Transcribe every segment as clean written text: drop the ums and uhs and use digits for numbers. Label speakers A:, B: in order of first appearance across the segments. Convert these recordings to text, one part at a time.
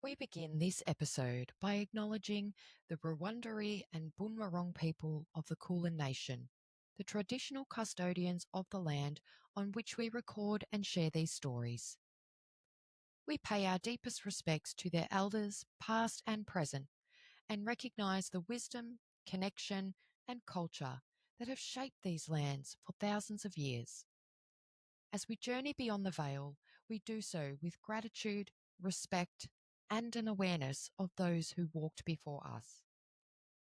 A: We begin this episode by acknowledging the Wurundjeri and Boonwurrung people of the Kulin Nation, the traditional custodians of the land on which we record and share these stories. We pay our deepest respects to their elders, past and present, and recognise the wisdom, connection, and culture that have shaped these lands for thousands of years. As we journey beyond the veil, we do so with gratitude, respect, and an awareness of those who walked before us,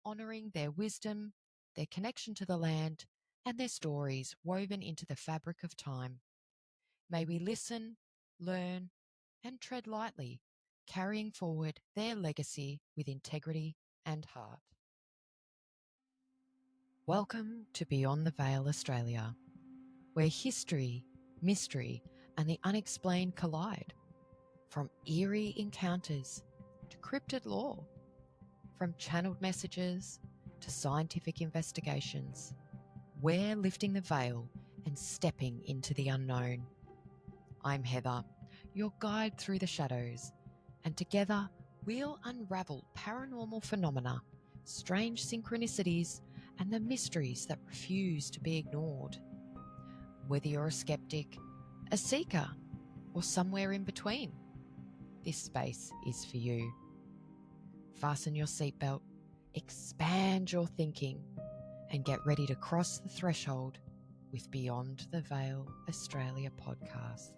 A: honouring their wisdom, their connection to the land, and their stories woven into the fabric of time. May we listen, learn, and tread lightly, carrying forward their legacy with integrity and heart. Welcome to Beyond the Veil Australia, where history, mystery, and the unexplained collide. From eerie encounters to cryptid lore, from channeled messages to scientific investigations, we're lifting the veil and stepping into the unknown. I'm Heather, your guide through the shadows, and together we'll unravel paranormal phenomena, strange synchronicities, and the mysteries that refuse to be ignored. Whether you're a skeptic, a seeker, or somewhere in between, this space is for you. Fasten your seatbelt, expand your thinking, and get ready to cross the threshold with Beyond the Veil Australia podcast.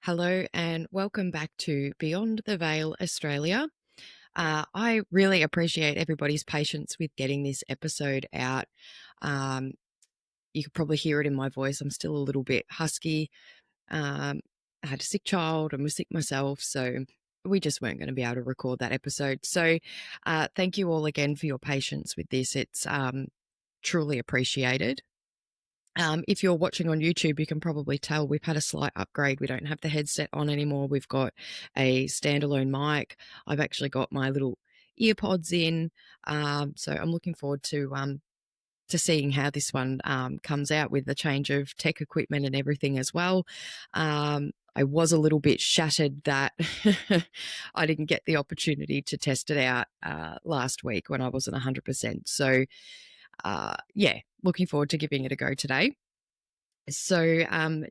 A: Hello and welcome back to Beyond the Veil Australia. I really appreciate everybody's patience with getting this episode out. You could probably hear it in my voice. I'm still a little bit husky. I had a sick child and was sick myself, so we just weren't going to be able to record that episode. So thank you all again for your patience with this. It's truly appreciated. If you're watching on YouTube, you can probably tell we've had a slight upgrade. We don't have the headset on anymore. We've got a standalone mic. I've actually got my little earpods in. So I'm looking forward to seeing how this one comes out with the change of tech equipment and everything as well. I was a little bit shattered that I didn't get the opportunity to test it out last week when I wasn't 100%. So looking forward to giving it a go today. So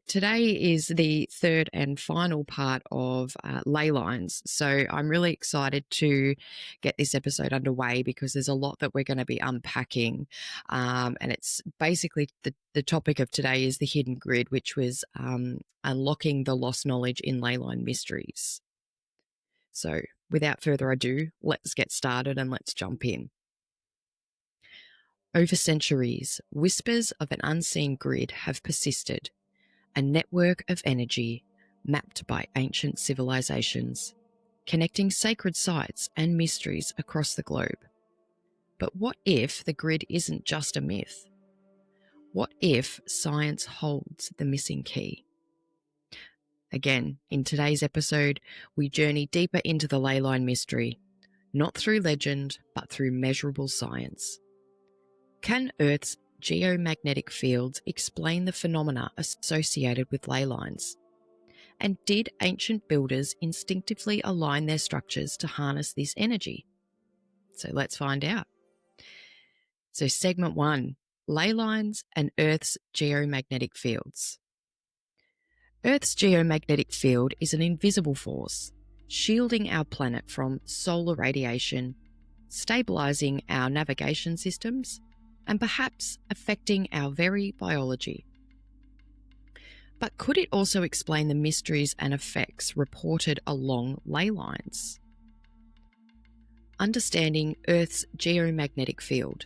A: today is the third and final part of ley lines. So I'm really excited to get this episode underway because there's a lot that we're going to be unpacking. And it's basically the topic of today is the hidden grid, which was unlocking the lost knowledge in ley line mysteries. So without further ado, let's get started and let's jump in. Over centuries, whispers of an unseen grid have persisted, a network of energy mapped by ancient civilizations, connecting sacred sites and mysteries across the globe. But what if the grid isn't just a myth? What if science holds the missing key? Again, in today's episode, we journey deeper into the ley line mystery, not through legend, but through measurable science. Can Earth's geomagnetic fields explain the phenomena associated with ley lines? And did ancient builders instinctively align their structures to harness this energy? So let's find out. So segment 1, ley lines and Earth's geomagnetic fields. Earth's geomagnetic field is an invisible force, shielding our planet from solar radiation, stabilising our navigation systems, and perhaps affecting our very biology. But could it also explain the mysteries and effects reported along ley lines? Understanding Earth's geomagnetic field.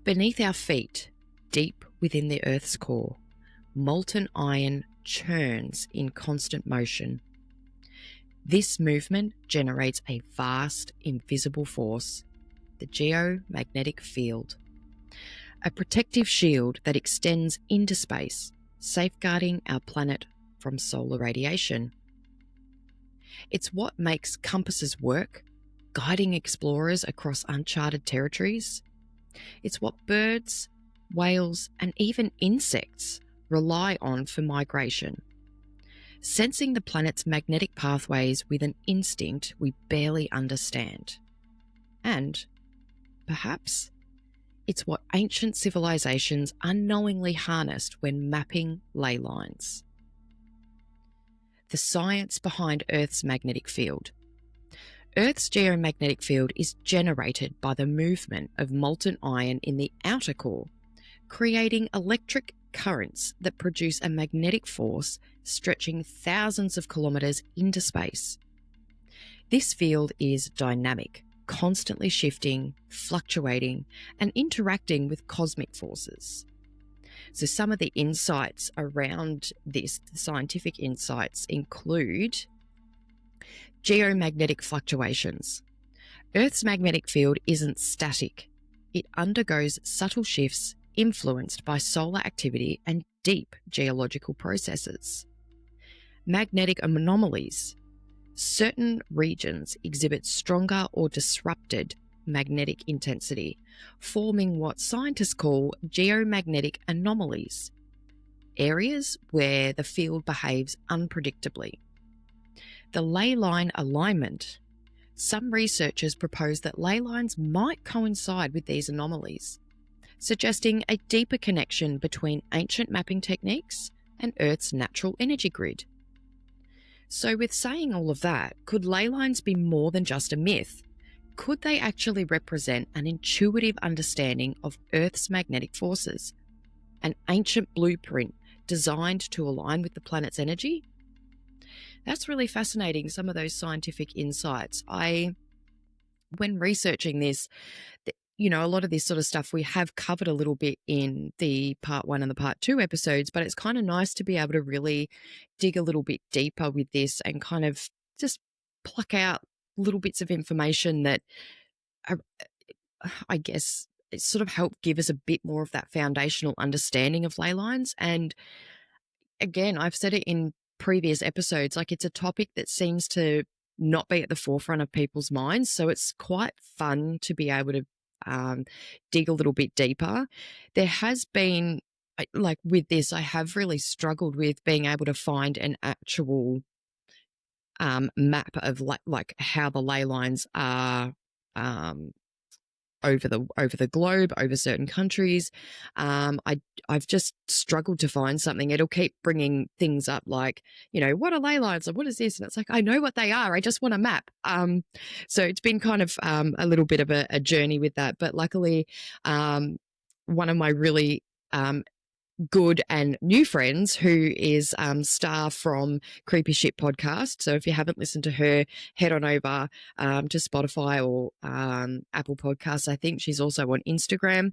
A: Beneath our feet, deep within the Earth's core, molten iron churns in constant motion. This movement generates a vast, invisible force, the geomagnetic field, a protective shield that extends into space, safeguarding our planet from solar radiation. It's what makes compasses work, guiding explorers across uncharted territories. It's what birds, whales, and even insects rely on for migration. Sensing the planet's magnetic pathways with an instinct we barely understand. And, perhaps, it's what ancient civilizations unknowingly harnessed when mapping ley lines. The science behind Earth's magnetic field. Earth's geomagnetic field is generated by the movement of molten iron in the outer core, creating electric currents that produce a magnetic force stretching thousands of kilometres into space. This field is dynamic, constantly shifting, fluctuating, and interacting with cosmic forces. So some of the insights around this, the scientific insights, include geomagnetic fluctuations. Earth's magnetic field isn't static. It undergoes subtle shifts influenced by solar activity and deep geological processes. Magnetic anomalies. Certain regions exhibit stronger or disrupted magnetic intensity, forming what scientists call geomagnetic anomalies, areas where the field behaves unpredictably. The ley line alignment. Some researchers propose that ley lines might coincide with these anomalies, suggesting a deeper connection between ancient mapping techniques and Earth's natural energy grid. So with saying all of that, could ley lines be more than just a myth? Could they actually represent an intuitive understanding of Earth's magnetic forces, an ancient blueprint designed to align with the planet's energy? That's really fascinating, some of those scientific insights. When researching this, a lot of this sort of stuff we have covered a little bit in the part 1 and the part 2 episodes, but it's kind of nice to be able to really dig a little bit deeper with this and kind of just pluck out little bits of information that I guess it sort of helped give us a bit more of that foundational understanding of ley lines. And again, I've said it in previous episodes, like it's a topic that seems to not be at the forefront of people's minds. So it's quite fun to be able to dig a little bit deeper. There has been, like with this, I have really struggled with being able to find an actual map of like how the ley lines are over the globe, over certain countries. I've just struggled to find something. It'll keep bringing things up like, what are ley lines? Or what is this? And it's like, I know what they are. I just want a map. So it's been kind of a little bit of a journey with that. But luckily, one of my really good and new friends, who is Star from Creepy Shit Podcast. So if you haven't listened to her, head on over to Spotify or Apple Podcasts. I think she's also on Instagram.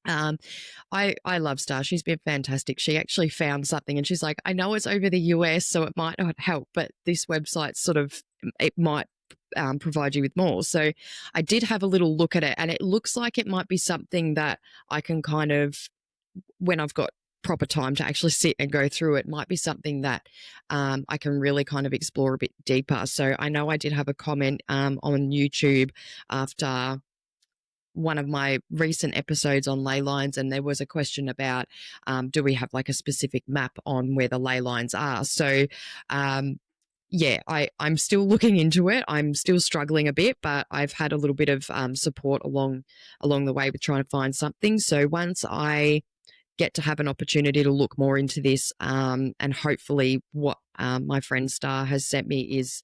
A: I love Star. She's been fantastic. She actually found something and she's like, I know it's over the US, so it might not help, but this website it might provide you with more. So I did have a little look at it, and it looks like it might be something that I can kind of, when I've got proper time to actually sit and go through it, might be something that I can really kind of explore a bit deeper. So I know I did have a comment on YouTube after one of my recent episodes on ley lines, and there was a question about do we have like a specific map on where the ley lines are. So I'm still looking into it. I'm still struggling a bit, but I've had a little bit of support along the way with trying to find something. So once I get to have an opportunity to look more into this, and hopefully what my friend Star has sent me is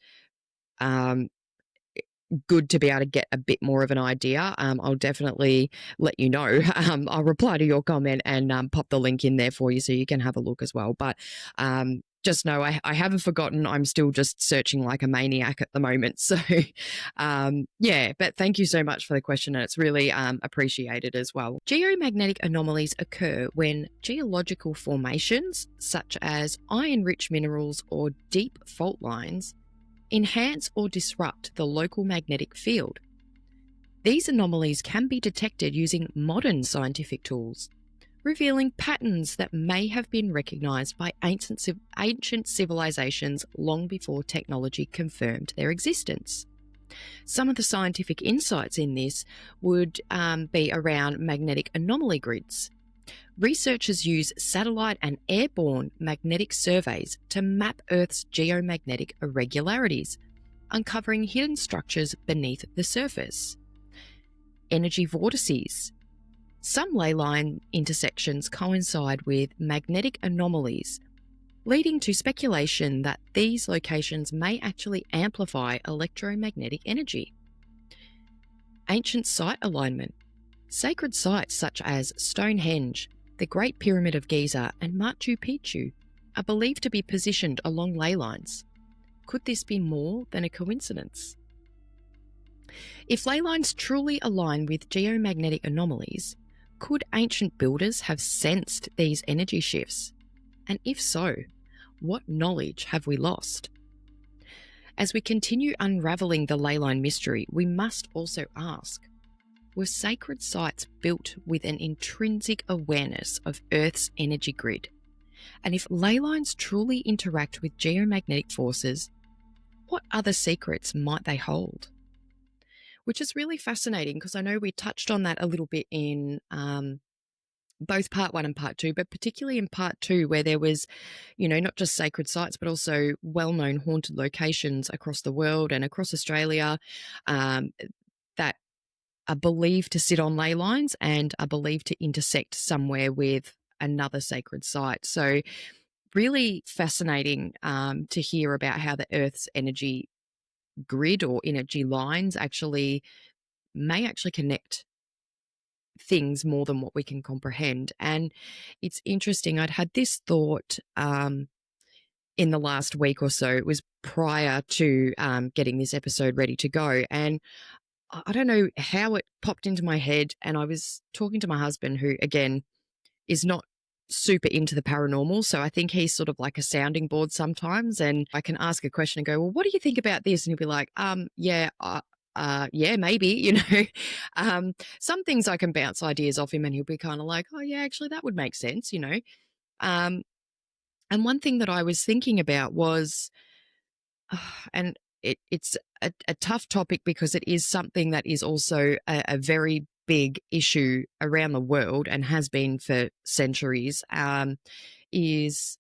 A: good to be able to get a bit more of an idea, I'll definitely let you know. I'll reply to your comment and pop the link in there for you so you can have a look as well. But just know I haven't forgotten. I'm still just searching like a maniac at the moment. So but thank you so much for the question, and it's really appreciated as well. Geomagnetic anomalies occur when geological formations such as iron-rich minerals or deep fault lines enhance or disrupt the local magnetic field. These anomalies can be detected using modern scientific tools, revealing patterns that may have been recognised by ancient civilizations long before technology confirmed their existence. Some of the scientific insights in this would be around magnetic anomaly grids. Researchers use satellite and airborne magnetic surveys to map Earth's geomagnetic irregularities, uncovering hidden structures beneath the surface. Energy vortices. Some ley line intersections coincide with magnetic anomalies, leading to speculation that these locations may actually amplify electromagnetic energy. Ancient site alignment. Sacred sites such as Stonehenge, the Great Pyramid of Giza, and Machu Picchu are believed to be positioned along ley lines. Could this be more than a coincidence? If ley lines truly align with geomagnetic anomalies, could ancient builders have sensed these energy shifts? And if so, what knowledge have we lost? As we continue unravelling the ley line mystery, we must also ask, were sacred sites built with an intrinsic awareness of Earth's energy grid? And if ley lines truly interact with geomagnetic forces, what other secrets might they hold? Which is really fascinating, because I know we touched on that a little bit in both part 1 and part 2, but particularly in part 2, where there was, not just sacred sites, but also well-known haunted locations across the world and across Australia that are believed to sit on ley lines and are believed to intersect somewhere with another sacred site. So really fascinating to hear about how the Earth's energy grid or energy lines may actually connect things more than what we can comprehend. And it's interesting, I'd had this thought in the last week or so. It was prior to getting this episode ready to go, and I don't know how it popped into my head, and I was talking to my husband, who again is not super into the paranormal, so I think he's sort of like a sounding board sometimes, and I can ask a question and go, well, what do you think about this? And he'll be like, yeah, maybe, some things I can bounce ideas off him, and he'll be kind of like, oh yeah, actually that would make sense. And one thing that I was thinking about was, and it's a tough topic, because it is something that is also a very big issue around the world and has been for centuries, is,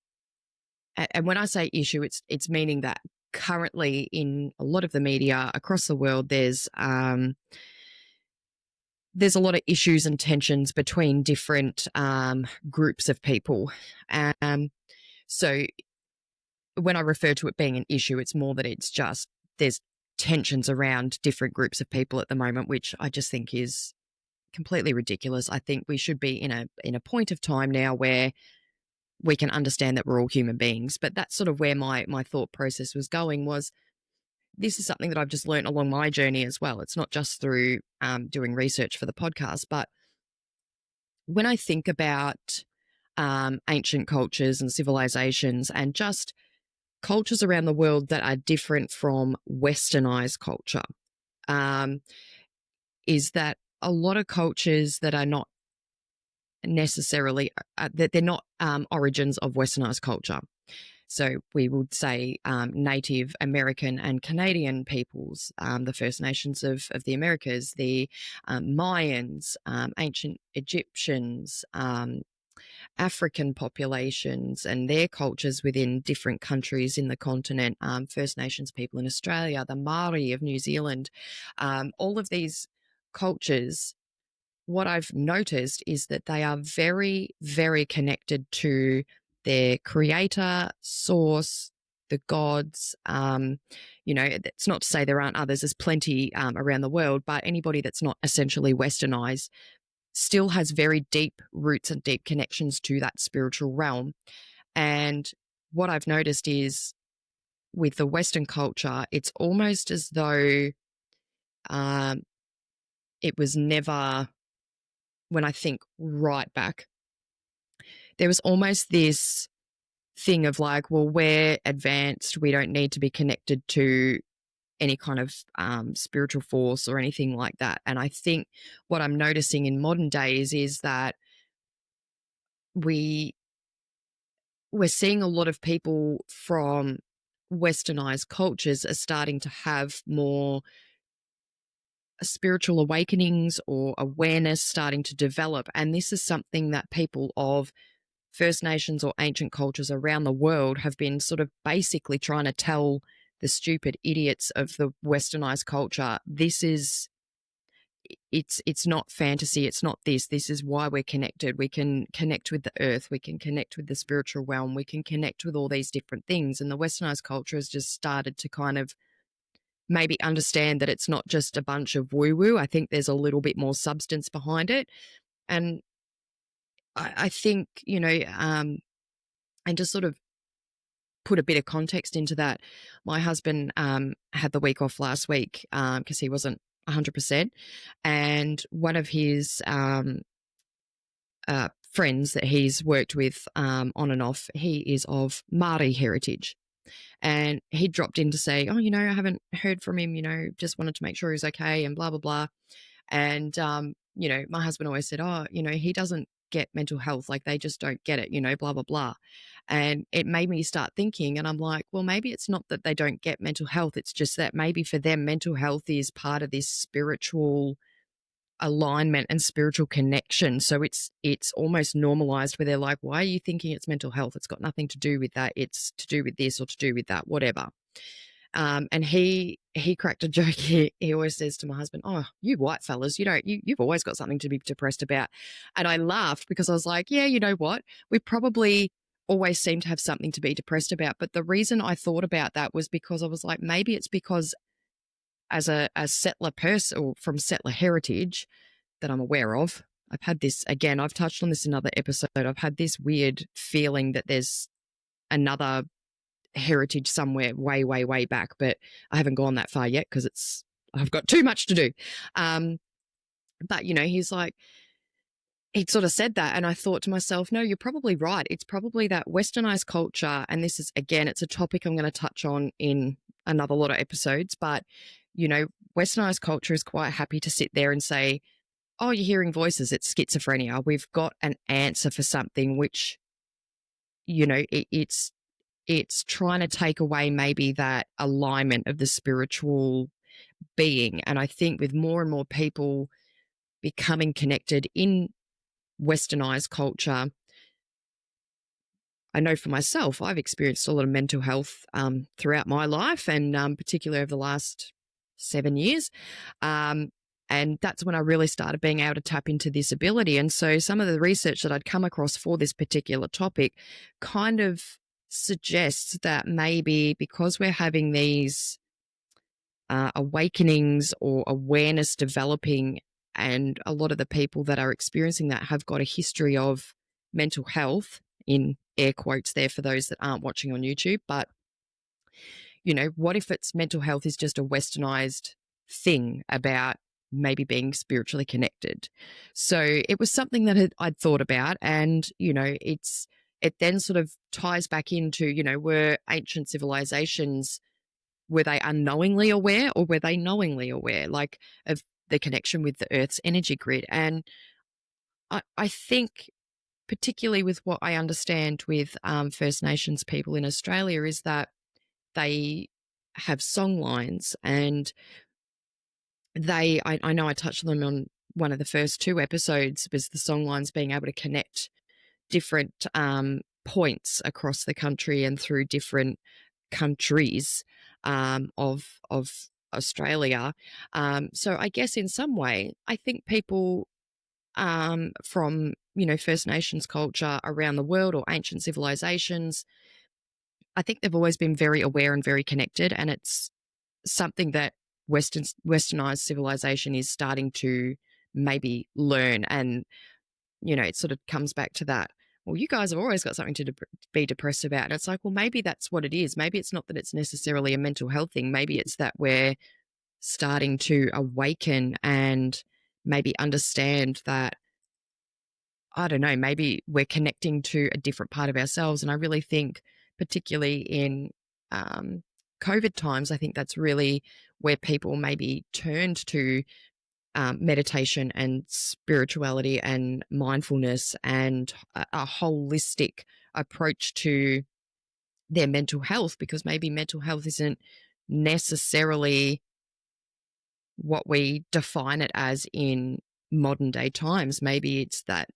A: and when I say issue, it's meaning that currently in a lot of the media across the world, there's a lot of issues and tensions between different groups of people. So when I refer to it being an issue, it's more that it's just there's tensions around different groups of people at the moment, which I just think is completely ridiculous. I think we should be in a point of time now where we can understand that we're all human beings. But that's sort of where my thought process was going. Was this is something that I've just learned along my journey as well. It's not just through doing research for the podcast, but when I think about ancient cultures and civilizations and just cultures around the world that are different from westernized culture, is that a lot of cultures that are not necessarily that they're not origins of westernized culture. So we would say Native American and Canadian peoples, the First Nations of the Americas, the Mayans, ancient Egyptians, African populations and their cultures within different countries in the continent, First Nations people in Australia, the Maori of New Zealand, all of these cultures, what I've noticed is that they are very, very connected to their creator, source, the gods. It's not to say there aren't others. There's plenty around the world, but anybody that's not essentially westernized still has very deep roots and deep connections to that spiritual realm. And what I've noticed is with the Western culture, it's almost as though it was never, when I think right back, there was almost this thing of like, well, we're advanced. We don't need to be connected to any kind of spiritual force or anything like that. And I think what I'm noticing in modern days is that we're seeing a lot of people from westernized cultures are starting to have more spiritual awakenings or awareness starting to develop. And this is something that people of First Nations or ancient cultures around the world have been sort of basically trying to tell the stupid idiots of the westernized culture, this is it's not fantasy, it's not this is why we're connected. We can connect with the earth, we can connect with the spiritual realm, we can connect with all these different things. And the westernized culture has just started to kind of maybe understand that it's not just a bunch of woo-woo. I think there's a little bit more substance behind it. And I think, and just sort of put a bit of context into that, my husband had the week off last week because he wasn't 100%. And one of his friends that he's worked with on and off, he is of Māori heritage. And he dropped in to say, oh, I haven't heard from him, just wanted to make sure he's okay and blah, blah, blah. And, my husband always said, oh, he doesn't get mental health. Like they just don't get it, blah, blah, blah. And it made me start thinking, and I'm like, well, maybe it's not that they don't get mental health. It's just that maybe for them, mental health is part of this spiritual alignment and spiritual connection. So it's almost normalized where they're like, why are you thinking it's mental health? It's got nothing to do with that. It's to do with this or to do with that, whatever. And he cracked a joke. He always says to my husband, oh, you white fellas, you've always got something to be depressed about. And I laughed because I was like, yeah, you know what? We probably always seem to have something to be depressed about. But the reason I thought about that was because I was like, maybe it's because as a settler person or from settler heritage that I'm aware of, I've had this, again, I've touched on this in another episode. I've had this weird feeling that there's another heritage somewhere way, way, way back, but I haven't gone that far yet because I've got too much to do. But he's like, he'd sort of said that, and I thought to myself, no, you're probably right. It's probably that westernized culture, and this is, again, it's a topic I'm going to touch on in another lot of episodes, but westernized culture is quite happy to sit there and say, oh, you're hearing voices, it's schizophrenia. We've got an answer for something, which it's trying to take away maybe that alignment of the spiritual being. And I think with more and more people becoming connected in westernized culture, I know for myself, I've experienced a lot of mental health throughout my life, and particularly over the last 7 years. And that's when I really started being able to tap into this ability. And so some of the research that I'd come across for this particular topic kind of suggests that maybe because we're having these awakenings or awareness developing, and a lot of the people that are experiencing that have got a history of mental health, in air quotes there for those that aren't watching on YouTube. But, what if it's mental health is just a westernized thing about maybe being spiritually connected? So it was something that I'd thought about, and, it then sort of ties back into, were ancient civilizations, were they unknowingly aware or were they knowingly aware, like, of the connection with the Earth's energy grid? And I think, particularly with what I understand with First Nations people in Australia, is that they have song lines, and I know I touched on them on one of the first two episodes, was the song lines being able to connect different points across the country and through different countries of Australia. So I guess in some way, I think people from First Nations culture around the world or ancient civilizations, I think they've always been very aware and very connected, and it's something that westernized civilization is starting to maybe learn. And it sort of comes back to that, well, you guys have always got something to be depressed about. And it's like, well, maybe that's what it is. Maybe it's not that it's necessarily a mental health thing. Maybe it's that we're starting to awaken and maybe understand that, I don't know, maybe we're connecting to a different part of ourselves. And I really think, particularly in COVID times, I think that's really where people maybe turned to meditation and spirituality and mindfulness and a holistic approach to their mental health, because maybe mental health isn't necessarily what we define it as in modern day times. Maybe it's that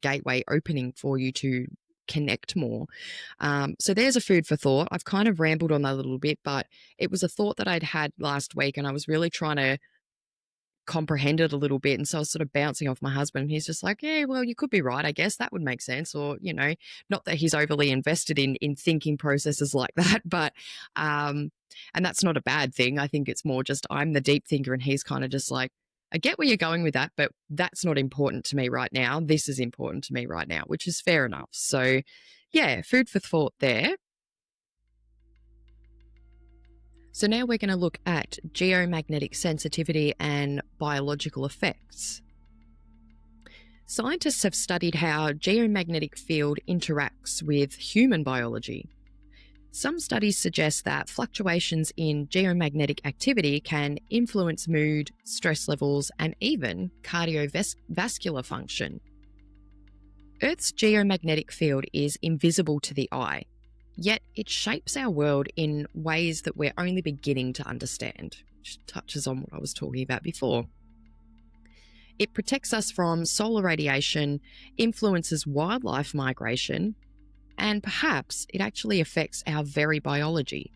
A: gateway opening for you to connect more. So there's a food for thought. I've kind of rambled on that a little bit, but it was a thought that I'd had last week, and I was really trying to comprehend it a little bit. And so I was sort of bouncing off my husband, and he's just like, yeah, well, you could be right. I guess that would make sense. Or, not that he's overly invested in thinking processes like that, but, and that's not a bad thing. I think it's more just I'm the deep thinker, and he's kind of just like, I get where you're going with that, but that's not important to me right now. This is important to me right now, which is fair enough. So yeah, food for thought there. So now we're going to look at geomagnetic sensitivity and biological effects. Scientists have studied how geomagnetic field interacts with human biology. Some studies suggest that fluctuations in geomagnetic activity can influence mood, stress levels, and even cardiovascular function. Earth's geomagnetic field is invisible to the eye, yet it shapes our world in ways that we're only beginning to understand, which touches on what I was talking about before. It protects us from solar radiation, influences wildlife migration, and perhaps it actually affects our very biology.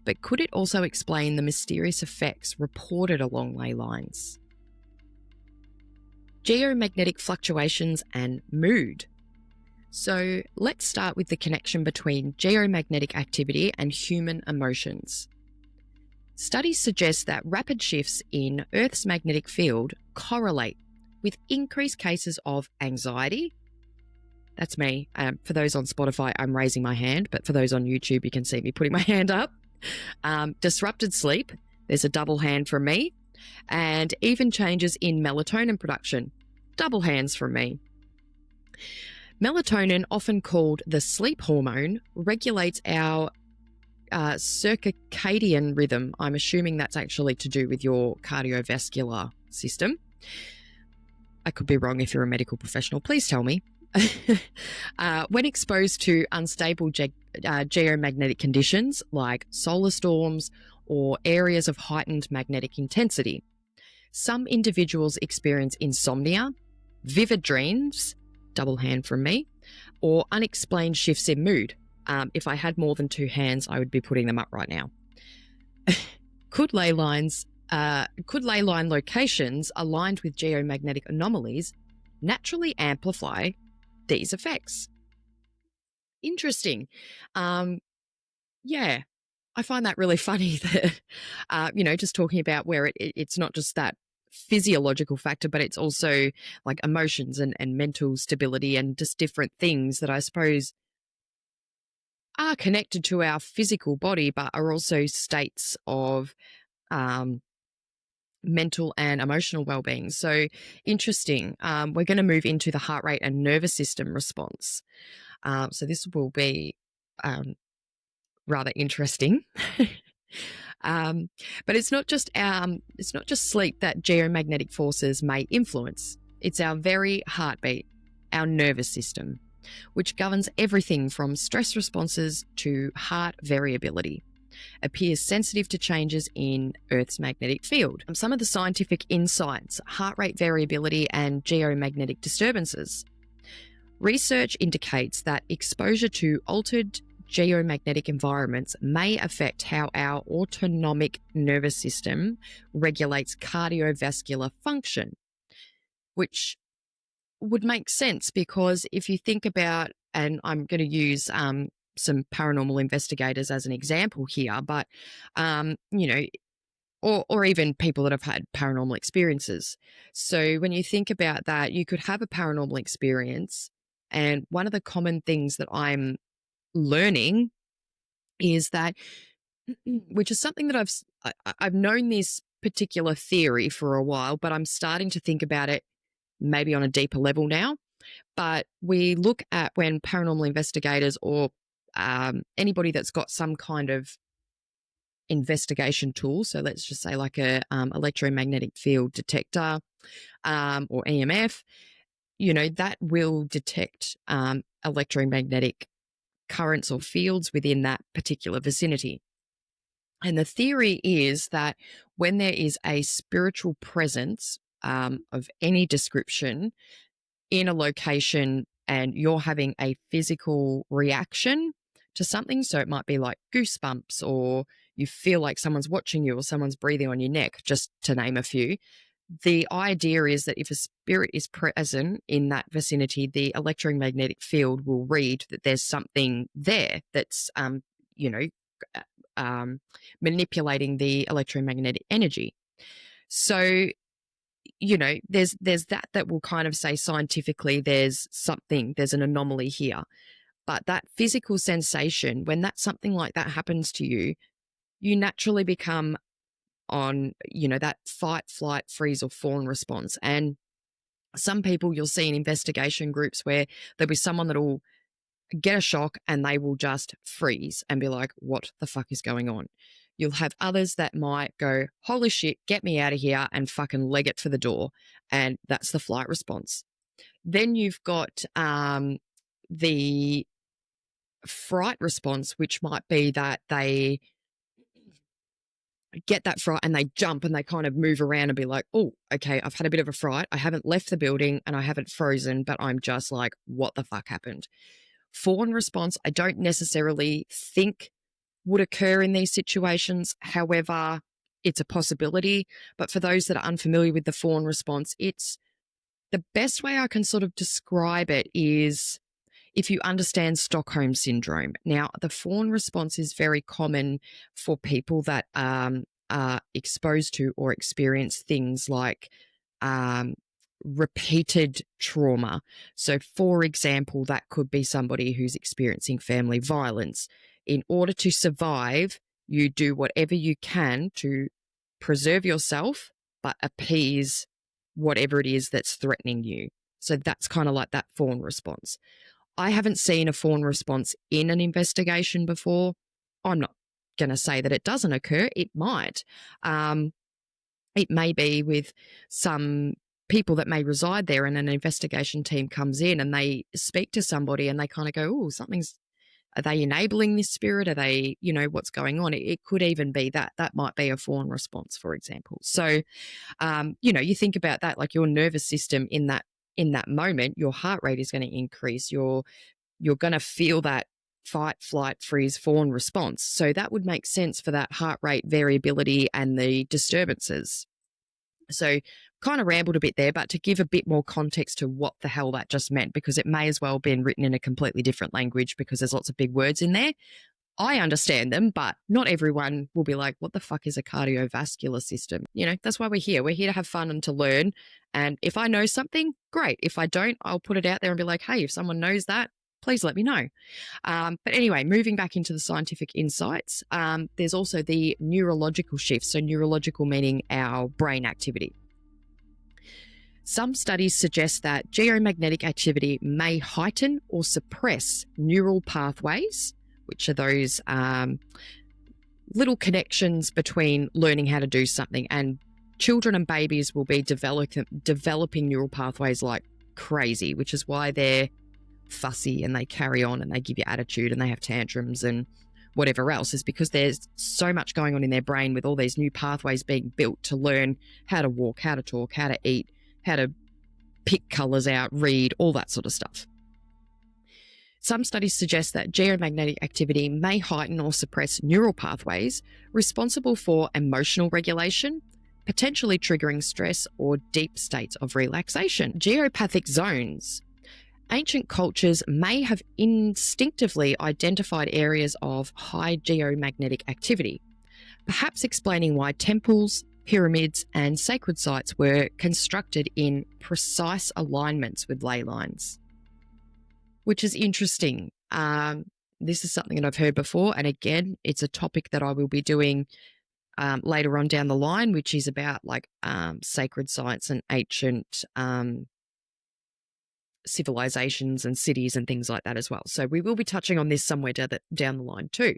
A: But could it also explain the mysterious effects reported along ley lines? Geomagnetic fluctuations and mood. So let's start with the connection between geomagnetic activity and human emotions. Studies suggest that rapid shifts in Earth's magnetic field correlate with increased cases of anxiety. That's me. For those on Spotify, I'm raising my hand, but for those on YouTube, you can see me putting my hand up. Disrupted sleep, there's a double hand from me, and even changes in melatonin production, double hands from me. Melatonin, often called the sleep hormone, regulates our circadian rhythm. I'm assuming that's actually to do with your cardiovascular system. I could be wrong. If you're a medical professional, please tell me. When exposed to unstable geomagnetic conditions like solar storms or areas of heightened magnetic intensity, some individuals experience insomnia, vivid dreams, double hand from me, or unexplained shifts in mood. If I had more than two hands, I would be putting them up right now. Could ley line locations aligned with geomagnetic anomalies naturally amplify these effects? Interesting. Yeah, I find that really funny that, just talking about where it's not just that physiological factor, but it's also like emotions and mental stability and just different things that I suppose are connected to our physical body, but are also states of mental and emotional well-being. So interesting. We're going to move into the heart rate and nervous system response. So this will be rather interesting. But it's not just sleep that geomagnetic forces may influence. It's our very heartbeat, our nervous system, which governs everything from stress responses to heart variability, appears sensitive to changes in Earth's magnetic field. Some of the scientific insights: heart rate variability and geomagnetic disturbances. Research indicates that exposure to altered geomagnetic environments may affect how our autonomic nervous system regulates cardiovascular function, which would make sense because if you think about, and I'm going to use some paranormal investigators as an example here, but, or even people that have had paranormal experiences. So when you think about that, you could have a paranormal experience, and one of the common things that I'm learning is that, which is something that I've known this particular theory for a while, but I'm starting to think about it maybe on a deeper level now. But we look at when paranormal investigators or anybody that's got some kind of investigation tool, so let's just say like a electromagnetic field detector or EMF, that will detect electromagnetic currents or fields within that particular vicinity. And the theory is that when there is a spiritual presence of any description in a location and you're having a physical reaction to something, so it might be like goosebumps, or you feel like someone's watching you or someone's breathing on your neck, just to name a few. The idea is that if a spirit is present in that vicinity, the electromagnetic field will read that there's something there that's, manipulating the electromagnetic energy. So, there's that will kind of say scientifically there's an anomaly here. But that physical sensation, when something like that happens to you, you naturally become on, that fight, flight, freeze, or fawn response. And some people you'll see in investigation groups where there'll be someone that'll get a shock and they will just freeze and be like, what the fuck is going on? You'll have others that might go, holy shit, get me out of here, and fucking leg it for the door. And that's the flight response. Then you've got the fright response, which might be that they get that fright and they jump and they kind of move around and be like, oh, okay, I've had a bit of a fright. I haven't left the building and I haven't frozen, but I'm just like, what the fuck happened? Fawn response, I don't necessarily think would occur in these situations. However, it's a possibility. But for those that are unfamiliar with the fawn response, it's the best way I can sort of describe it is if you understand Stockholm syndrome. Now, the fawn response is very common for people that are exposed to or experience things like repeated trauma. So, for example, that could be somebody who's experiencing family violence. In order to survive, you do whatever you can to preserve yourself, but appease whatever it is that's threatening you. So that's kind of like that fawn response. I haven't seen a fawn response in an investigation before. I'm not going to say that it doesn't occur. It might. It may be with some people that may reside there, and an investigation team comes in and they speak to somebody and they kind of go, oh, are they enabling this spirit? Are they, what's going on? It could even be that might be a fawn response, for example. So, you think about that, like your nervous system in that moment, your heart rate is going to increase. You're going to feel that fight, flight, freeze, fawn response. So that would make sense for that heart rate variability and the disturbances. So kind of rambled a bit there, but to give a bit more context to what the hell that just meant, because it may as well have been written in a completely different language because there's lots of big words in there. I understand them, but not everyone will be like, what the fuck is a cardiovascular system? That's why we're here. We're here to have fun and to learn. And if I know something, great. If I don't, I'll put it out there and be like, hey, if someone knows that, please let me know. But anyway, moving back into the scientific insights, there's also the neurological shifts. So neurological meaning our brain activity. Some studies suggest that geomagnetic activity may heighten or suppress neural pathways, which are those little connections between learning how to do something. And children and babies will be developing neural pathways like crazy, which is why they're fussy and they carry on and they give you attitude and they have tantrums and whatever else, is because there's so much going on in their brain with all these new pathways being built to learn how to walk, how to talk, how to eat, how to pick colours out, read, all that sort of stuff. Some studies suggest that geomagnetic activity may heighten or suppress neural pathways responsible for emotional regulation, potentially triggering stress or deep states of relaxation. Geopathic zones. Ancient cultures may have instinctively identified areas of high geomagnetic activity, perhaps explaining why temples, pyramids, and sacred sites were constructed in precise alignments with ley lines, which is interesting. This is something that I've heard before, and again, it's a topic that I will be doing later on down the line, which is about like sacred sites and ancient civilizations and cities and things like that as well. So we will be touching on this somewhere down the line too.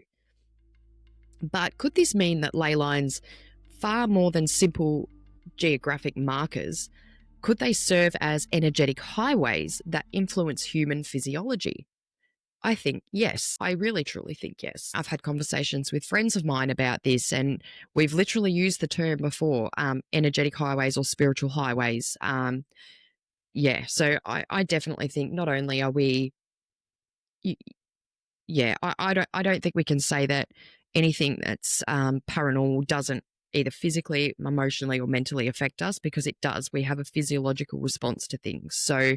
A: But could this mean that ley lines, far more than simple geographic markers, could they serve as energetic highways that influence human physiology? I think yes. I really truly think yes. I've had conversations with friends of mine about this, and we've literally used the term before, energetic highways or spiritual highways. Yeah, so I definitely think not only are we, yeah, I don't think we can say that anything that's paranormal doesn't either physically, emotionally, or mentally affect us, because it does. We have a physiological response to things. So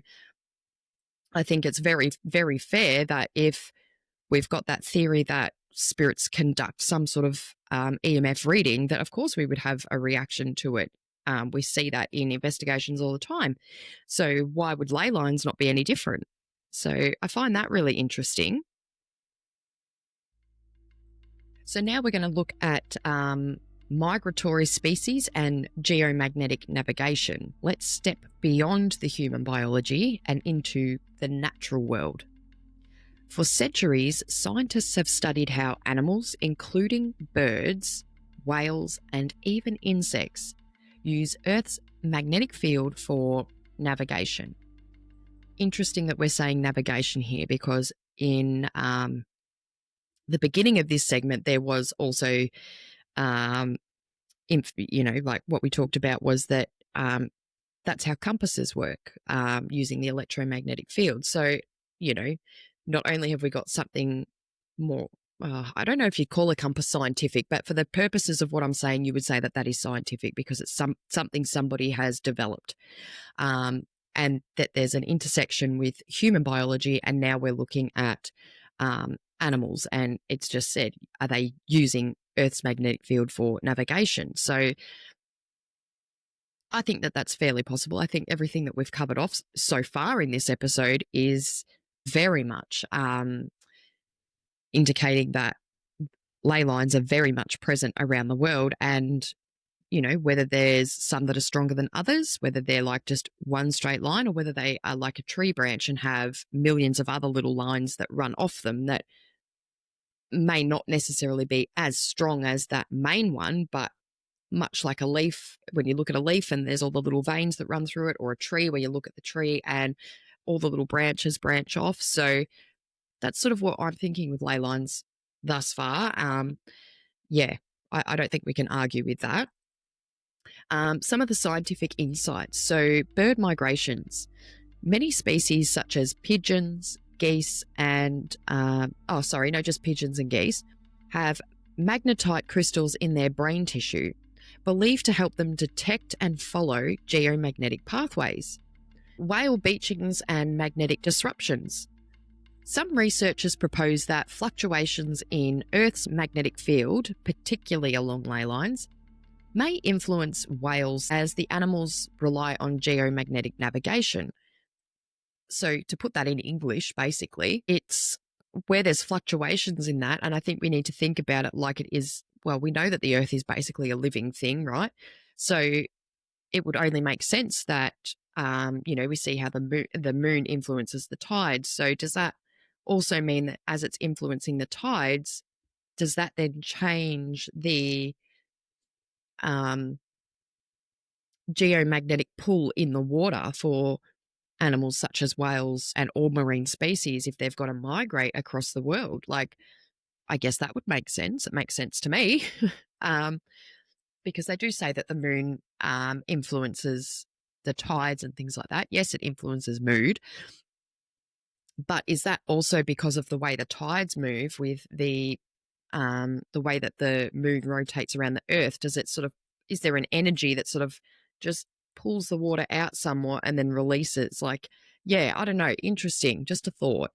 A: I think it's very, very fair that if we've got that theory that spirits conduct some sort of EMF reading, that of course we would have a reaction to it. We see that in investigations all the time. So why would ley lines not be any different? So I find that really interesting. So now we're going to look at migratory species and geomagnetic navigation. Let's step beyond the human biology and into the natural world. For centuries, scientists have studied how animals, including birds, whales, and even insects, use Earth's magnetic field for navigation. Interesting that we're saying navigation here, because in the beginning of this segment, there was also, like what we talked about was that that's how compasses work, using the electromagnetic field. So, not only have we got something more, I don't know if you call a compass scientific, but for the purposes of what I'm saying, you would say that that is scientific, because it's something somebody has developed, and that there's an intersection with human biology, and now we're looking at animals, and it's just said, are they using Earth's magnetic field for navigation? So I think that that's fairly possible. I think everything that we've covered off so far in this episode is very much indicating that ley lines are very much present around the world, and whether there's some that are stronger than others, whether they're like just one straight line, or whether they are like a tree branch and have millions of other little lines that run off them that may not necessarily be as strong as that main one, but much like a leaf, when you look at a leaf and there's all the little veins that run through it, or a tree where you look at the tree and all the little branches branch off. So that's sort of what I'm thinking with ley lines thus far. Yeah, I don't think we can argue with that. Some of the scientific insights. So bird migrations. Many species such as pigeons, geese, and, just pigeons and geese, have magnetite crystals in their brain tissue, believed to help them detect and follow geomagnetic pathways. Whale beachings and magnetic disruptions. Some researchers propose that fluctuations in Earth's magnetic field, particularly along ley lines, may influence whales, as the animals rely on geomagnetic navigation. So to put that in English, basically, it's where there's fluctuations in that, and I think we need to think about it like it is. Well, we know that the Earth is basically a living thing, right? So it would only make sense that, we see how the moon influences the tides. So does that also mean that as it's influencing the tides, does that then change the geomagnetic pull in the water for animals such as whales and all marine species if they've got to migrate across the world? Like, I guess that would make sense. It makes sense to me. Because they do say that the moon influences the tides and things like that. Yes, it influences mood. But is that also because of the way the tides move with the way that the moon rotates around the Earth? Is there an energy that sort of just pulls the water out somewhat and then releases? Like, yeah, I don't know. Interesting. Just a thought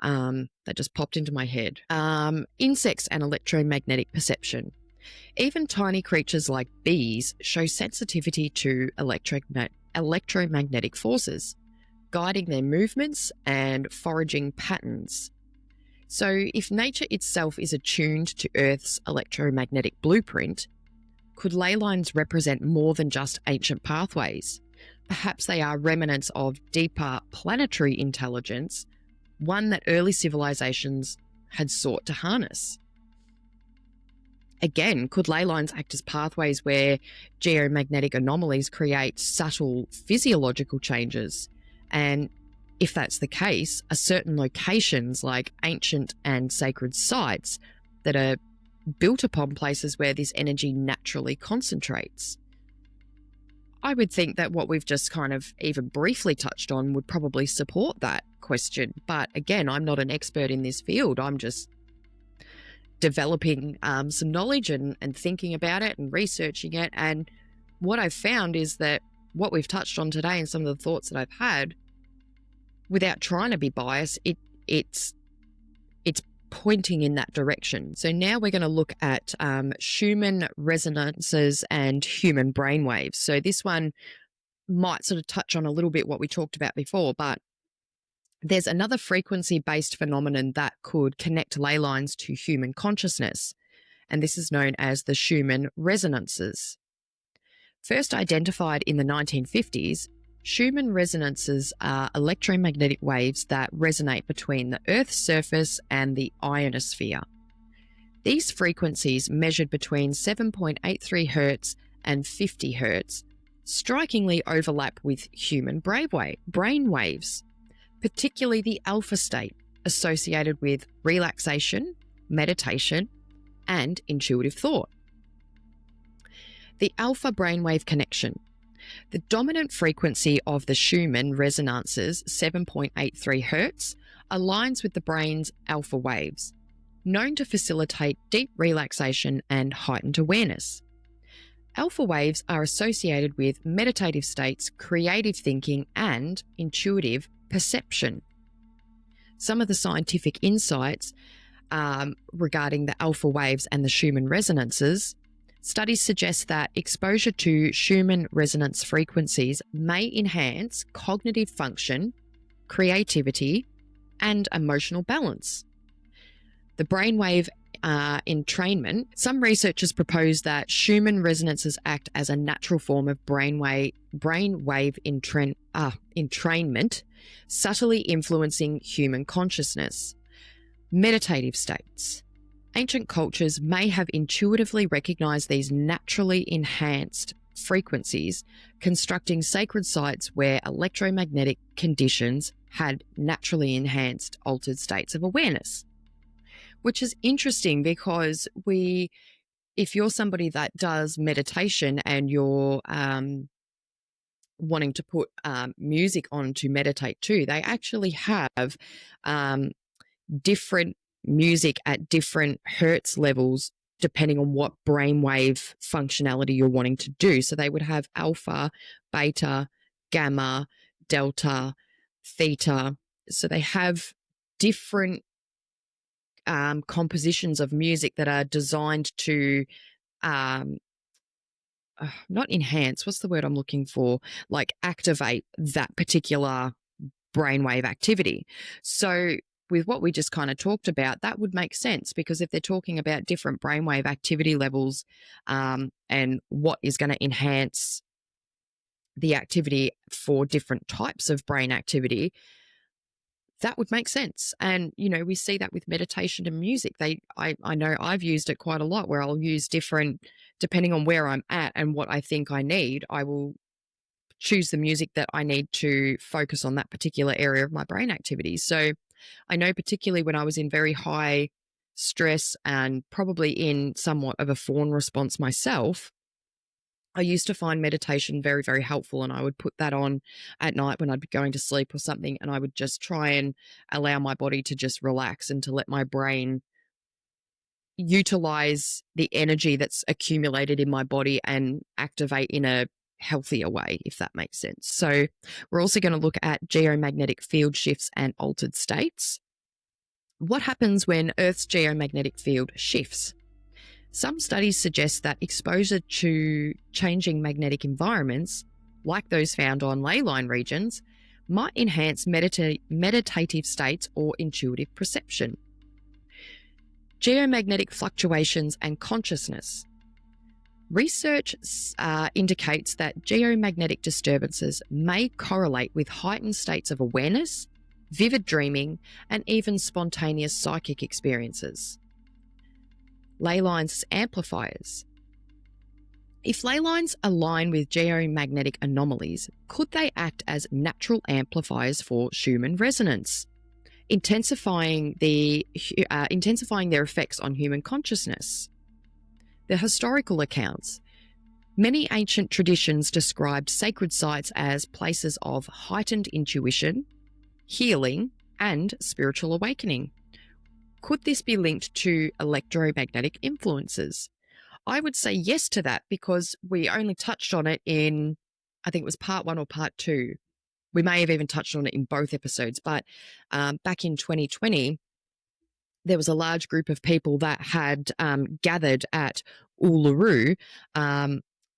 A: that just popped into my head. Insects and electromagnetic perception. Even tiny creatures like bees show sensitivity to electromagnetic forces, guiding their movements and foraging patterns. So, if nature itself is attuned to Earth's electromagnetic blueprint, could ley lines represent more than just ancient pathways? Perhaps they are remnants of deeper planetary intelligence, one that early civilizations had sought to harness. Again, could ley lines act as pathways where geomagnetic anomalies create subtle physiological changes? And if that's the case, are certain locations like ancient and sacred sites that are built upon places where this energy naturally concentrates? I would think that what we've just kind of even briefly touched on would probably support that question. But again, I'm not an expert in this field. I'm just developing some knowledge and thinking about it and researching it. And what I've found is that what we've touched on today and some of the thoughts that I've had, without trying to be biased, it's pointing in that direction. So now we're going to look at Schumann resonances and human brainwaves. So this one might sort of touch on a little bit what we talked about before, but there's another frequency-based phenomenon that could connect ley lines to human consciousness, and this is known as the Schumann resonances. First identified in the 1950s, Schumann resonances are electromagnetic waves that resonate between the Earth's surface and the ionosphere. These frequencies, measured between 7.83 Hz and 50 Hz, strikingly overlap with human brain waves, particularly the alpha state, associated with relaxation, meditation, and intuitive thought. The alpha brainwave connection. The dominant frequency of the Schumann resonances, 7.83 Hz, aligns with the brain's alpha waves, known to facilitate deep relaxation and heightened awareness. Alpha waves are associated with meditative states, creative thinking, and intuitive perception. Some of the scientific insights regarding the alpha waves and the Schumann resonances, studies suggest that exposure to Schumann resonance frequencies may enhance cognitive function, creativity, and emotional balance. The brainwave entrainment. Some researchers propose that Schumann resonances act as a natural form of brainwave entrainment, subtly influencing human consciousness. Meditative states. Ancient cultures may have intuitively recognized these naturally enhanced frequencies, constructing sacred sites where electromagnetic conditions had naturally enhanced altered states of awareness. Which is interesting because if you're somebody that does meditation and you're wanting to put music on to meditate too, they actually have different music at different hertz levels depending on what brainwave functionality you're wanting to do. So they would have alpha, beta, gamma, delta, theta. So they have different compositions of music that are designed to not enhance, what's the word I'm looking for? Like activate that particular brainwave activity. So with what we just kind of talked about, that would make sense, because if they're talking about different brainwave activity levels and what is going to enhance the activity for different types of brain activity, that would make sense. And, you know, we see that with meditation and music. I know I've used it quite a lot, where I'll use different, depending on where I'm at and what I think I need, I will choose the music that I need to focus on that particular area of my brain activity. So I know particularly when I was in very high stress and probably in somewhat of a fawn response myself, I used to find meditation very, very helpful, and I would put that on at night when I'd be going to sleep or something, and I would just try and allow my body to just relax and to let my brain utilize the energy that's accumulated in my body and activate in a healthier way, if that makes sense. So we're also going to look at geomagnetic field shifts and altered states. What happens when Earth's geomagnetic field shifts? Some studies suggest that exposure to changing magnetic environments, like those found on ley line regions, might enhance meditative states or intuitive perception. Geomagnetic fluctuations and consciousness. Research indicates that geomagnetic disturbances may correlate with heightened states of awareness, vivid dreaming, and even spontaneous psychic experiences. ley lines as amplifiers. If ley lines align with geomagnetic anomalies, could they act as natural amplifiers for Schumann resonance, intensifying their effects on human consciousness? The historical accounts. Many ancient traditions described sacred sites as places of heightened intuition, healing, and spiritual awakening. Could this be linked to electromagnetic influences? I would say yes to that, because we only touched on it in, I think it was part 1 or part 2. We may have even touched on it in both episodes, but back in 2020, there was a large group of people that had gathered at Uluru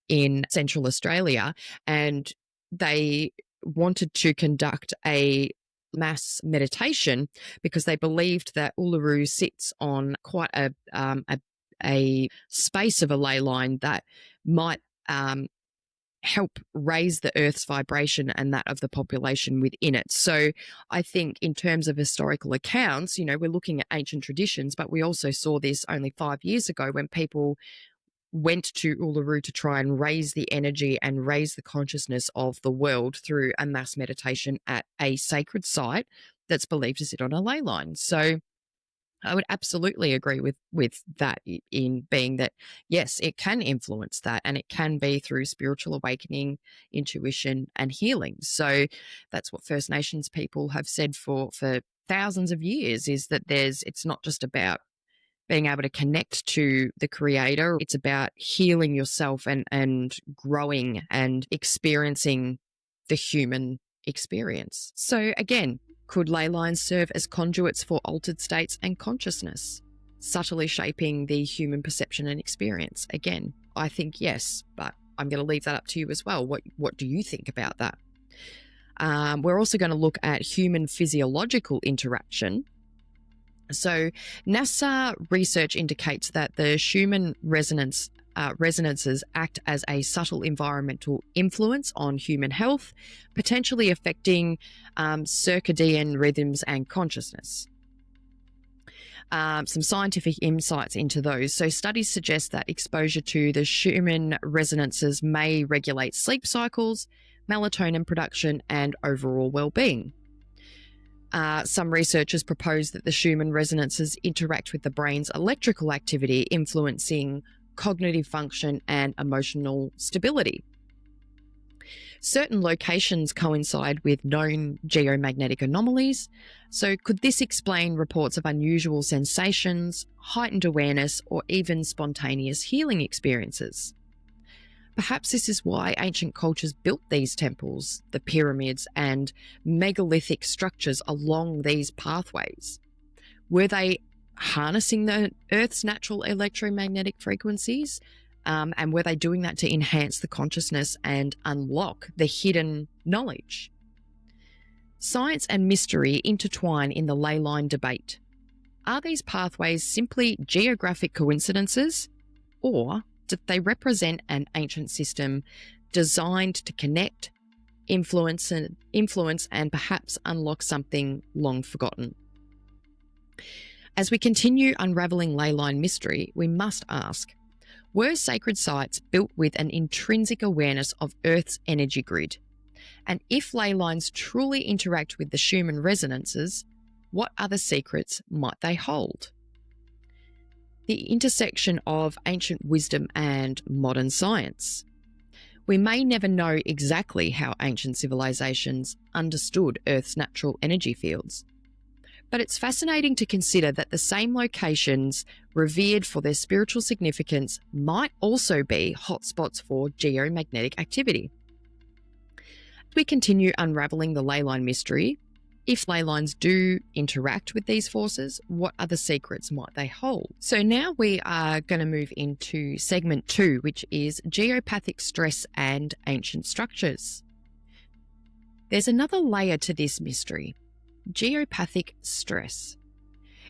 A: in Central Australia, and they wanted to conduct a mass meditation because they believed that Uluru sits on quite a space of a ley line that might help raise the Earth's vibration and that of the population within it. So I think in terms of historical accounts, we're looking at ancient traditions, but we also saw this only 5 years ago when people went to Uluru to try and raise the energy and raise the consciousness of the world through a mass meditation at a sacred site that's believed to sit on a ley line. So I would absolutely agree with that, in being that, yes, it can influence that, and it can be through spiritual awakening, intuition, and healing. So that's what First Nations people have said for thousands of years, is that it's not just about being able to connect to the creator. It's about healing yourself and growing and experiencing the human experience. So again, could ley lines serve as conduits for altered states and consciousness, subtly shaping the human perception and experience? Again, I think yes, but I'm going to leave that up to you as well. What do you think about that? We're also going to look at human physiological interaction. So NASA research indicates that the Schumann resonances act as a subtle environmental influence on human health, potentially affecting circadian rhythms and consciousness. Some scientific insights into those. So studies suggest that exposure to the Schumann resonances may regulate sleep cycles, melatonin production, and overall well-being. Some researchers propose that the Schumann resonances interact with the brain's electrical activity, influencing cognitive function and emotional stability. Certain locations coincide with known geomagnetic anomalies. So could this explain reports of unusual sensations, heightened awareness, or even spontaneous healing experiences? Perhaps this is why ancient cultures built these temples, the pyramids, and megalithic structures along these pathways. Were they harnessing the Earth's natural electromagnetic frequencies? And were they doing that to enhance the consciousness and unlock the hidden knowledge? Science and mystery intertwine in the ley line debate. Are these pathways simply geographic coincidences, or did they represent an ancient system designed to connect, influence, and perhaps unlock something long forgotten? As we continue unraveling ley line mystery, we must ask, were sacred sites built with an intrinsic awareness of Earth's energy grid? And if ley lines truly interact with the Schumann resonances, what other secrets might they hold? The intersection of ancient wisdom and modern science. We may never know exactly how ancient civilizations understood Earth's natural energy fields, but it's fascinating to consider that the same locations revered for their spiritual significance might also be hotspots for geomagnetic activity. As we continue unraveling the ley line mystery, if ley lines do interact with these forces, what other secrets might they hold? So now we are going to move into segment 2, which is geopathic stress and ancient structures. There's another layer to this mystery: geopathic stress.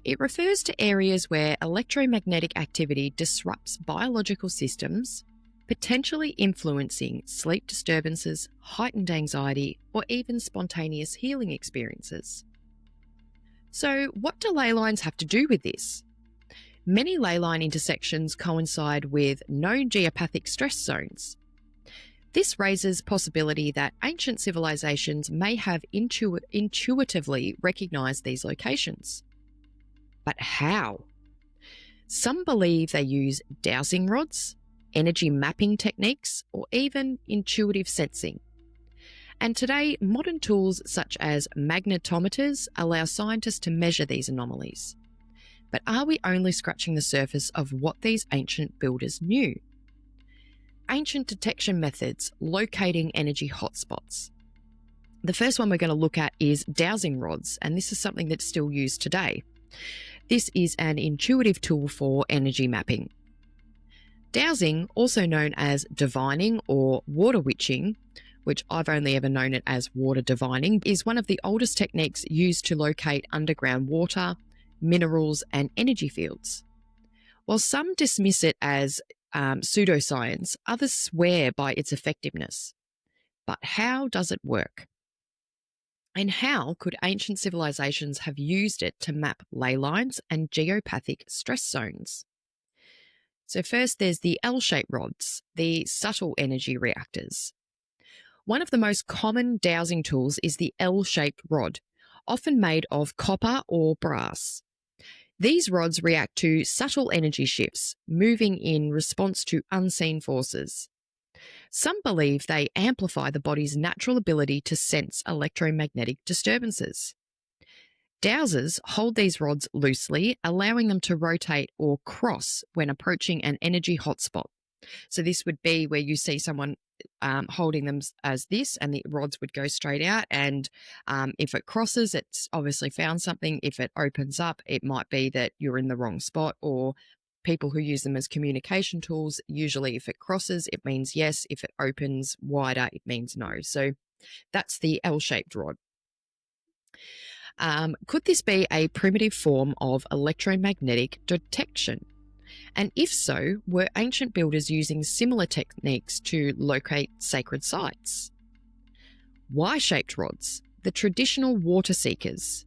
A: It refers to areas where electromagnetic activity disrupts biological systems, potentially influencing sleep disturbances, heightened anxiety, or even spontaneous healing experiences. So, what do ley lines have to do with this? Many ley line intersections coincide with known geopathic stress zones. This raises possibility that ancient civilizations may have intuitively recognized these locations. But how? Some believe they use dowsing rods, energy mapping techniques, or even intuitive sensing. And today, modern tools such as magnetometers allow scientists to measure these anomalies. But are we only scratching the surface of what these ancient builders knew? Ancient detection methods locating energy hotspots. The first one we're going to look at is dowsing rods, and this is something that's still used today. This is an intuitive tool for energy mapping. Dowsing, also known as divining or water witching, which I've only ever known it as water divining, is one of the oldest techniques used to locate underground water, minerals, and energy fields. While some dismiss it as pseudoscience, others swear by its effectiveness. But how does it work? And how could ancient civilizations have used it to map ley lines and geopathic stress zones? So first, there's the L-shaped rods, the subtle energy reactors. One of the most common dowsing tools is the L-shaped rod, often made of copper or brass. These rods react to subtle energy shifts, moving in response to unseen forces. Some believe they amplify the body's natural ability to sense electromagnetic disturbances. Dowsers hold these rods loosely, allowing them to rotate or cross when approaching an energy hotspot. So this would be where you see someone holding them as this, and the rods would go straight out. And if it crosses, it's obviously found something. If it opens up, it might be that you're in the wrong spot. Or people who use them as communication tools, usually if it crosses, it means yes. If it opens wider, it means no. So that's the L-shaped rod. Could this be a primitive form of electromagnetic detection? And if so, were ancient builders using similar techniques to locate sacred sites? Y-shaped rods, the traditional water seekers.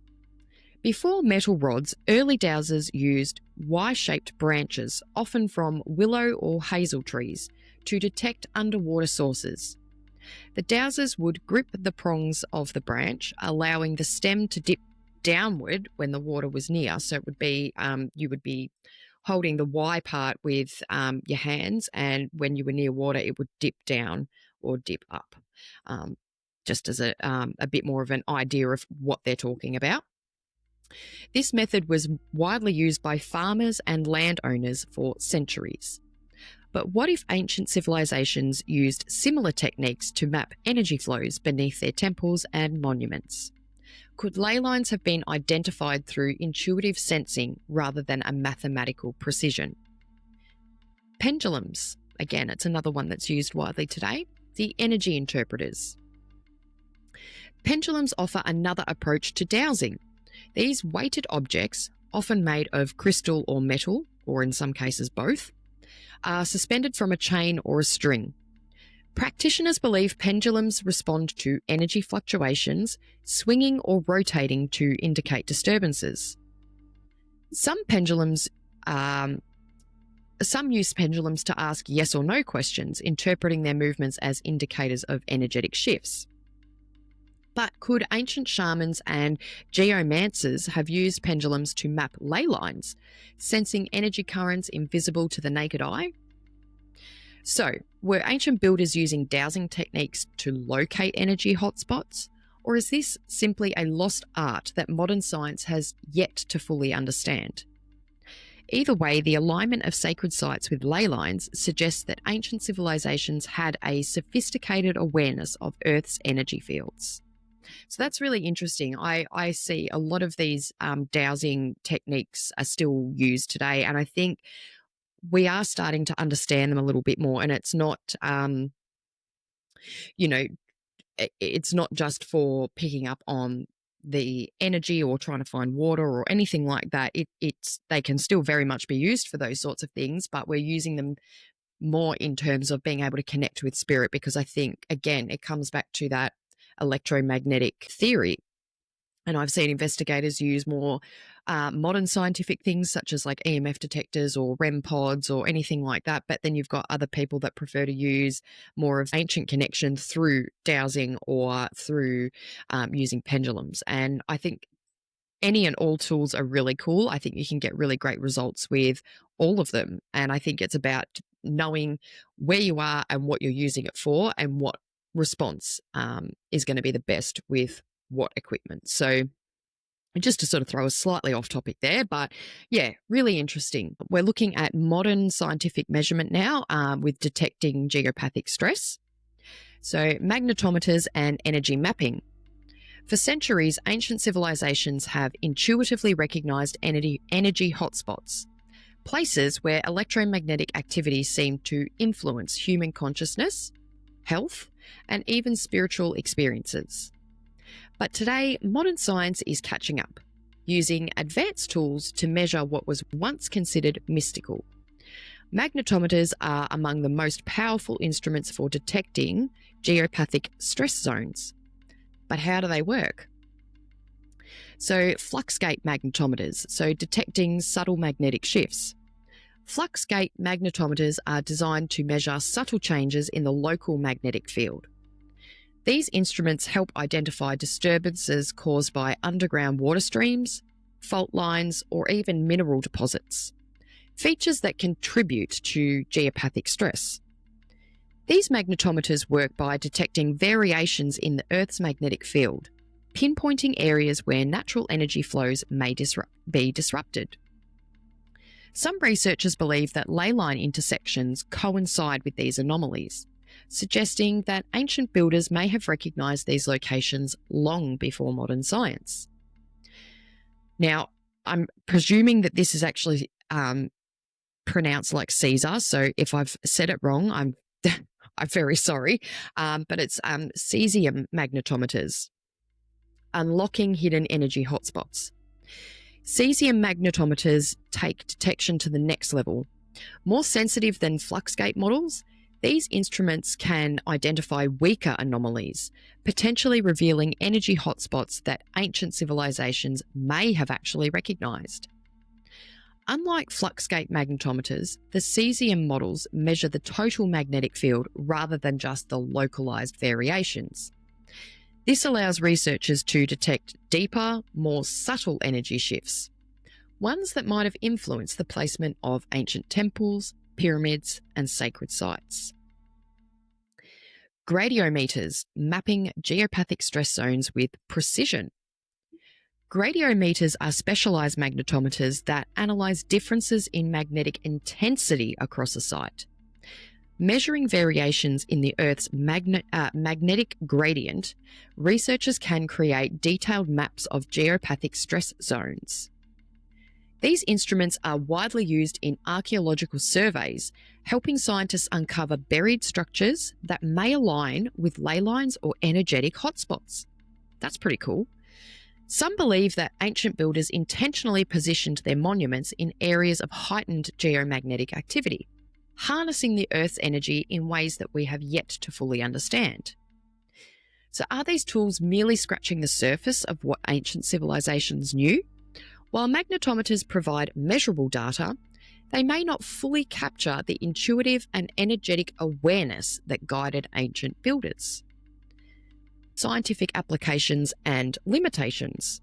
A: Before metal rods, early dowsers used Y-shaped branches, often from willow or hazel trees, to detect underwater sources. The dowsers would grip the prongs of the branch, allowing the stem to dip downward when the water was near. So it would be, you would be holding the Y part with your hands, and when you were near water, it would dip down or dip up, just as a bit more of an idea of what they're talking about. This method was widely used by farmers and landowners for centuries. But what if ancient civilizations used similar techniques to map energy flows beneath their temples and monuments? Could ley lines have been identified through intuitive sensing rather than a mathematical precision? Pendulums. Again, it's another one that's used widely today. The energy interpreters. Pendulums offer another approach to dowsing. These weighted objects, often made of crystal or metal, or in some cases both, are suspended from a chain or a string. Practitioners believe pendulums respond to energy fluctuations, swinging or rotating to indicate disturbances. Some use pendulums to ask yes or no questions, interpreting their movements as indicators of energetic shifts. But could ancient shamans and geomancers have used pendulums to map ley lines, sensing energy currents invisible to the naked eye? So, were ancient builders using dowsing techniques to locate energy hotspots? Or is this simply a lost art that modern science has yet to fully understand? Either way, the alignment of sacred sites with ley lines suggests that ancient civilizations had a sophisticated awareness of Earth's energy fields. So that's really interesting. I see a lot of these dowsing techniques are still used today, and I think we are starting to understand them a little bit more. And it's not, it's not just for picking up on the energy or trying to find water or anything like that. They can still very much be used for those sorts of things, but we're using them more in terms of being able to connect with spirit, because I think, again, it comes back to that electromagnetic theory. And I've seen investigators use more modern scientific things such as like EMF detectors or REM pods or anything like that. But then you've got other people that prefer to use more of ancient connection through dowsing or through using pendulums. And I think any and all tools are really cool. I think you can get really great results with all of them. And I think it's about knowing where you are and what you're using it for and what response is going to be the best with what equipment. So just to sort of throw us slightly off topic there, but yeah, really interesting. We're looking at modern scientific measurement now with detecting geopathic stress. So magnetometers and energy mapping. For centuries, ancient civilizations have intuitively recognized energy hotspots, places where electromagnetic activity seemed to influence human consciousness, health, and even spiritual experiences. But today, modern science is catching up, using advanced tools to measure what was once considered mystical. Magnetometers are among the most powerful instruments for detecting geopathic stress zones. But how do they work? So fluxgate magnetometers, so detecting subtle magnetic shifts. Fluxgate magnetometers are designed to measure subtle changes in the local magnetic field. These instruments help identify disturbances caused by underground water streams, fault lines, or even mineral deposits, features that contribute to geopathic stress. These magnetometers work by detecting variations in the Earth's magnetic field, pinpointing areas where natural energy flows may be disrupted. Some researchers believe that ley line intersections coincide with these anomalies, suggesting that ancient builders may have recognised these locations long before modern science. Now, I'm presuming that this is actually pronounced like Caesar, so if I've said it wrong, I'm very sorry, but it's cesium magnetometers, unlocking hidden energy hotspots. Cesium magnetometers take detection to the next level. More sensitive than fluxgate models, these instruments can identify weaker anomalies, potentially revealing energy hotspots that ancient civilizations may have actually recognised. Unlike fluxgate magnetometers, the cesium models measure the total magnetic field rather than just the localised variations. This allows researchers to detect deeper, more subtle energy shifts, ones that might have influenced the placement of ancient temples, pyramids, and sacred sites. Gradiometers, mapping geopathic stress zones with precision. Gradiometers are specialised magnetometers that analyse differences in magnetic intensity across a site. Measuring variations in the Earth's magnetic gradient, researchers can create detailed maps of geopathic stress zones. These instruments are widely used in archaeological surveys, helping scientists uncover buried structures that may align with ley lines or energetic hotspots. That's pretty cool. Some believe that ancient builders intentionally positioned their monuments in areas of heightened geomagnetic activity, harnessing the Earth's energy in ways that we have yet to fully understand. So are these tools merely scratching the surface of what ancient civilizations knew? While magnetometers provide measurable data, they may not fully capture the intuitive and energetic awareness that guided ancient builders. Scientific applications and limitations.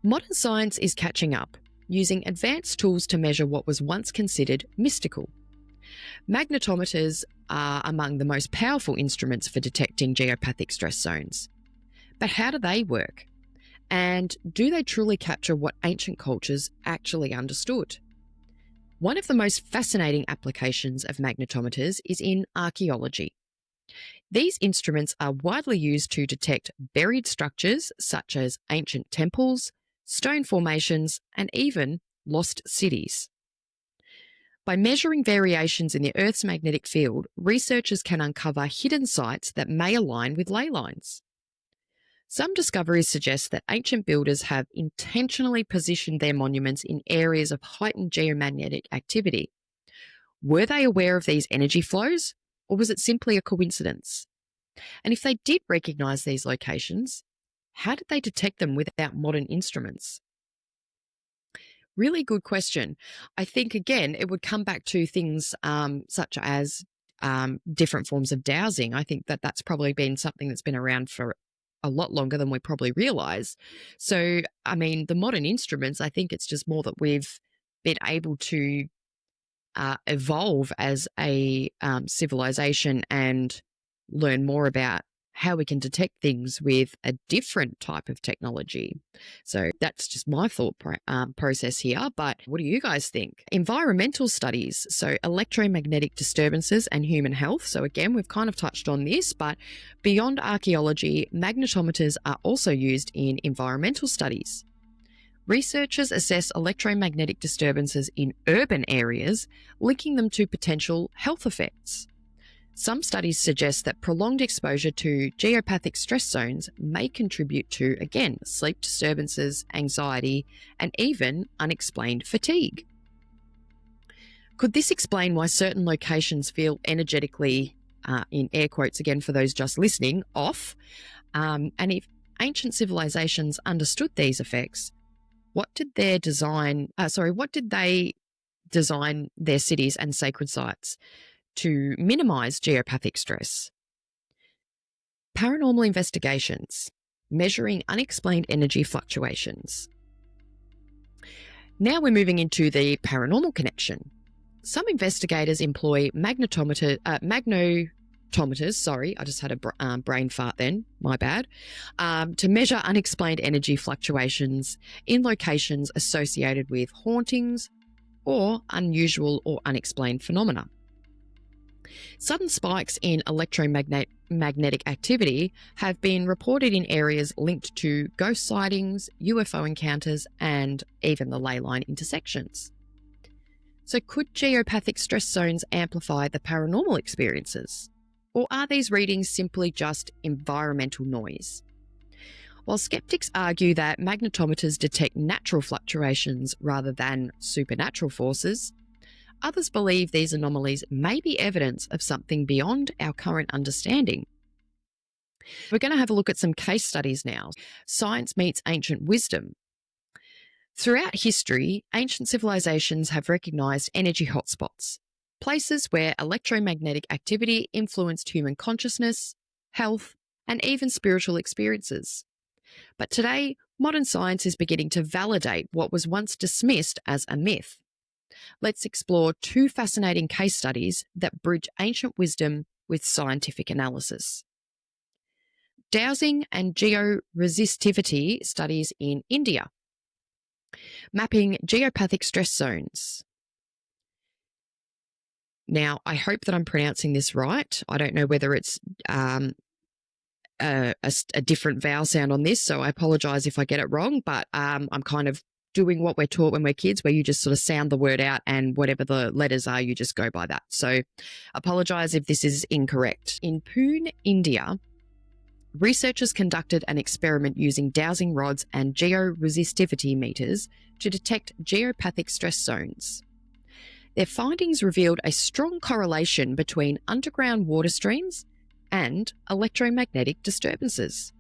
A: Modern science is catching up, using advanced tools to measure what was once considered mystical. Magnetometers are among the most powerful instruments for detecting geopathic stress zones. But how do they work? And do they truly capture what ancient cultures actually understood? One of the most fascinating applications of magnetometers is in archaeology. These instruments are widely used to detect buried structures such as ancient temples, stone formations, and even lost cities. By measuring variations in the Earth's magnetic field, researchers can uncover hidden sites that may align with ley lines. Some discoveries suggest that ancient builders have intentionally positioned their monuments in areas of heightened geomagnetic activity. Were they aware of these energy flows, or was it simply a coincidence? And if they did recognise these locations, how did they detect them without modern instruments? Really good question. I think, again, it would come back to things such as different forms of dowsing. I think that that's probably been something that's been around for a lot longer than we probably realize. So, I mean, the modern instruments, I think it's just more that we've been able to evolve as a civilization and learn more about how we can detect things with a different type of technology. So that's just my thought process here. But what do you guys think? Environmental studies, so electromagnetic disturbances and human health. So again, we've kind of touched on this, but beyond archaeology, magnetometers are also used in environmental studies. Researchers assess electromagnetic disturbances in urban areas, linking them to potential health effects. Some studies suggest that prolonged exposure to geopathic stress zones may contribute to, again, sleep disturbances, anxiety, and even unexplained fatigue. Could this explain why certain locations feel energetically, in air quotes again for those just listening, off? And if ancient civilizations understood these effects, what did they design their cities and sacred sites to minimize geopathic stress? Paranormal investigations, measuring unexplained energy fluctuations. Now we're moving into the paranormal connection. Some investigators employ magnetometers, sorry, I just had a brain fart then, my bad, to measure unexplained energy fluctuations in locations associated with hauntings or unusual or unexplained phenomena. Sudden spikes in electromagnetic activity have been reported in areas linked to ghost sightings, UFO encounters, and even the ley line intersections. So could geopathic stress zones amplify the paranormal experiences? Or are these readings simply just environmental noise? While skeptics argue that magnetometers detect natural fluctuations rather than supernatural forces, others believe these anomalies may be evidence of something beyond our current understanding. We're going to have a look at some case studies now. Science meets ancient wisdom. Throughout history, ancient civilizations have recognized energy hotspots, places where electromagnetic activity influenced human consciousness, health, and even spiritual experiences. But today, modern science is beginning to validate what was once dismissed as a myth. Let's explore two fascinating case studies that bridge ancient wisdom with scientific analysis. Dowsing and georesistivity studies in India. Mapping geopathic stress zones. Now, I hope that I'm pronouncing this right. I don't know whether it's a different vowel sound on this, so I apologise if I get it wrong, but I'm kind of doing what we're taught when we're kids, where you just sort of sound the word out and whatever the letters are, you just go by that. So apologise if this is incorrect. In Pune, India, researchers conducted an experiment using dowsing rods and georesistivity meters to detect geopathic stress zones. Their findings revealed a strong correlation between underground water streams and electromagnetic disturbances,